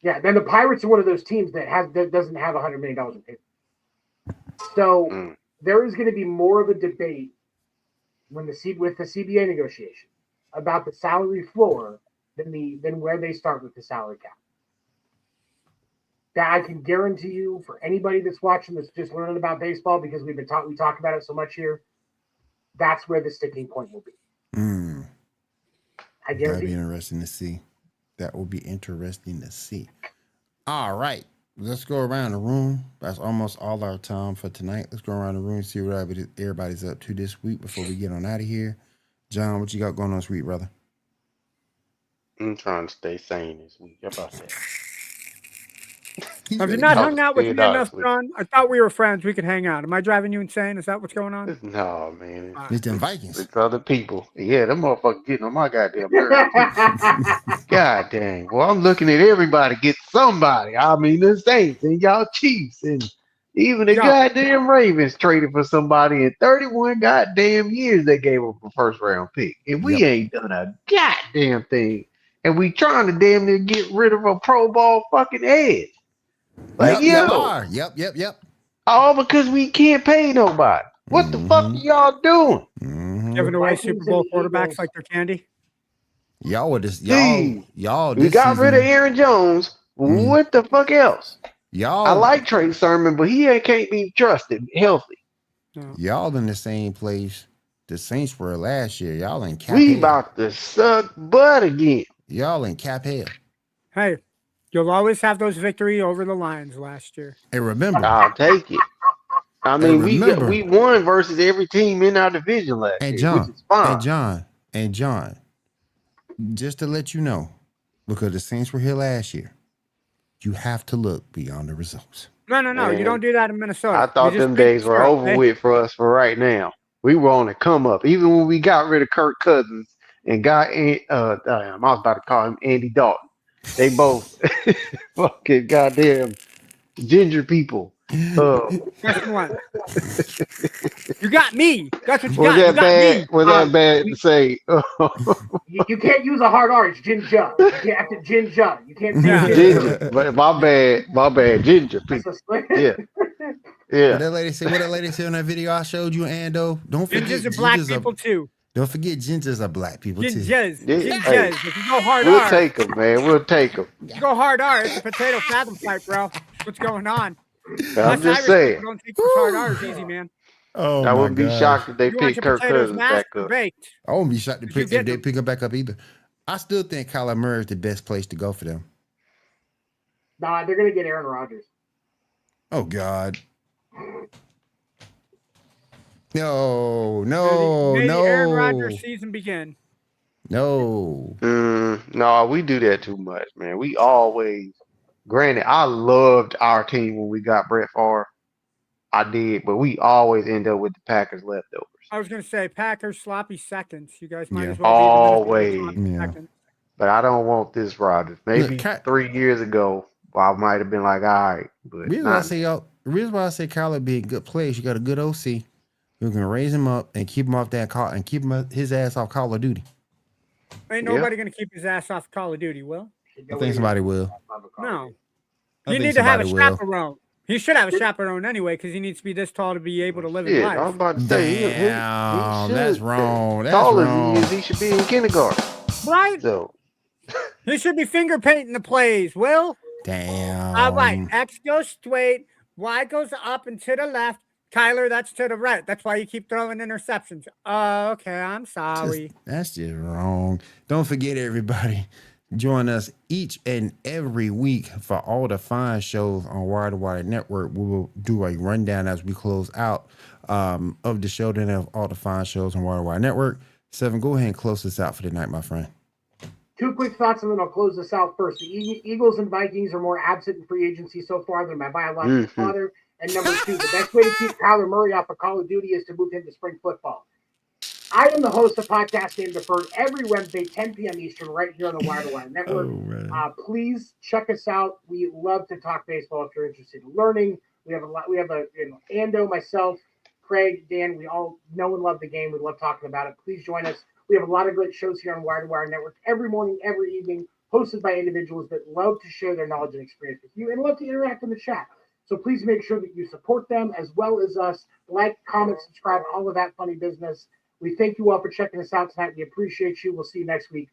Yeah, then the Pirates are one of those teams that doesn't have $100 million in payroll. So there is going to be more of a debate with the CBA negotiation about the salary floor than where they start with the salary cap. That I can guarantee you for anybody that's watching that's just learning about baseball, because we talk about it so much here. That's where the sticking point will be. I guarantee. That'd be interesting to see. That will be interesting to see. All right. Let's go around the room. That's almost all our time for tonight. Let's go around the room and see what everybody's up to this week before we get on out of here. John, what you got going on this week, brother? I'm trying to stay sane this week. How about that? Have you not hung out with me enough, honestly. John? I thought we were friends. We could hang out. Am I driving you insane? Is that what's going on? No, man. It's them Vikings. It's other people. Yeah, them motherfuckers getting on my goddamn nerves. God dang. Well, I'm looking at everybody get somebody. I mean, the Saints and y'all Chiefs and even the goddamn Ravens traded for somebody in 31 goddamn years. They gave up a first round pick. And we ain't done a goddamn thing. And we trying to damn near get rid of a Pro Bowl fucking edge. Yep. All because we can't pay nobody. What the fuck are y'all doing? Giving away Super Bowl quarterbacks like they're candy? Y'all were just y'all. We got rid of Aaron Jones. What the fuck else? Y'all. I like Trey Sermon, but he can't be trusted healthy. Y'all in the same place the Saints were last year. Y'all in cap. We about to suck butt again. Y'all in cap hell. Hey, you'll always have those victory over the Lions last year. And remember, I'll take it. I mean, we won versus every team in our division last year, which is fine. And John, just to let you know, because the Saints were here last year, you have to look beyond the results. No. You don't do that in Minnesota. I thought them days were over with for us for right now. We were on a come up. Even when we got rid of Kirk Cousins and got I was about to call him Andy Dalton. They both fucking goddamn ginger people. Guess what? You got me. That's what you was got. That bad? Was that bad to say? You can't use a hard R. It's ginger. You can't have to ginger. You can't say ginger. But my bad. Ginger people. Yeah. What that lady said on that video I showed you, Ando. Don't forget gingers are black people too. Don't forget gingers are black people too. Gingers. Hey, if you go hard we'll R. take them, man. We'll take them. If you go hard R, it's a potato fathom fight, bro. What's going on? I'm just saying. Don't take those hard R's easy, man. Oh, I wouldn't be shocked if they pick Kirk Cousins back up. Baked? I won't be shocked if they pick him back up either. I still think Kyler Murray is the best place to go for them. Nah, they're gonna get Aaron Rodgers. Oh God. No. May the Aaron Rodgers season begin. No. No, we do that too much, man. We always, granted, I loved our team when we got Brett Favre, I did, but we always end up with the Packers leftovers. I was going to say Packers sloppy seconds. You guys might Yeah. as well be the Minnesota Always. sloppy Yeah. seconds. But I don't want this Rodgers. Maybe Look, 3 years ago, I might have been like, all right, but reason why I not. say Kyler be a good player. You got a good OC who can raise him up and keep him off that call and keep his ass off Call of Duty. Ain't nobody going to keep his ass off Call of Duty, Will? I think somebody will. No. I You think need to have a somebody will. chaperone. He should have a chaperone anyway because he needs to be this tall to be able to live his Shit, I was life. about to say, Damn, he that's should. wrong. That's Tall wrong. as he is, he should be in kindergarten. Right? So, He should be finger painting the plays, Will. Damn. All right. X goes straight. Y goes up and to the left. Kyler, that's to the right. That's why you keep throwing interceptions. Oh, okay. I'm sorry. That's just wrong. Don't forget, everybody, join us each and every week for all the fine shows on Wire to Wire Network. We will do a rundown as we close out of the show. Then have all the fine shows on Wire to Wire Network. Seven, go ahead and close this out for the night, my friend. 2 quick thoughts, and then I'll close this out first. The Eagles and Vikings are more absent in free agency so far than my biological father. And number 2, the best way to keep Kyler Murray off of Call of Duty is to move him to spring football. I am the host of Podcast Game Deferred every Wednesday, 10 p.m. Eastern, right here on the Wire to Wire Network. Please check us out. We love to talk baseball if you're interested in learning. We have Ando, myself, Craig, Dan. We all know and love the game. We love talking about it. Please join us. We have a lot of great shows here on Wire to Wire Network every morning, every evening, hosted by individuals that love to share their knowledge and experience with you and love to interact in the chat. So please make sure that you support them as well as us. Like, comment, subscribe, all of that funny business. We thank you all for checking us out tonight. We appreciate you. We'll see you next week.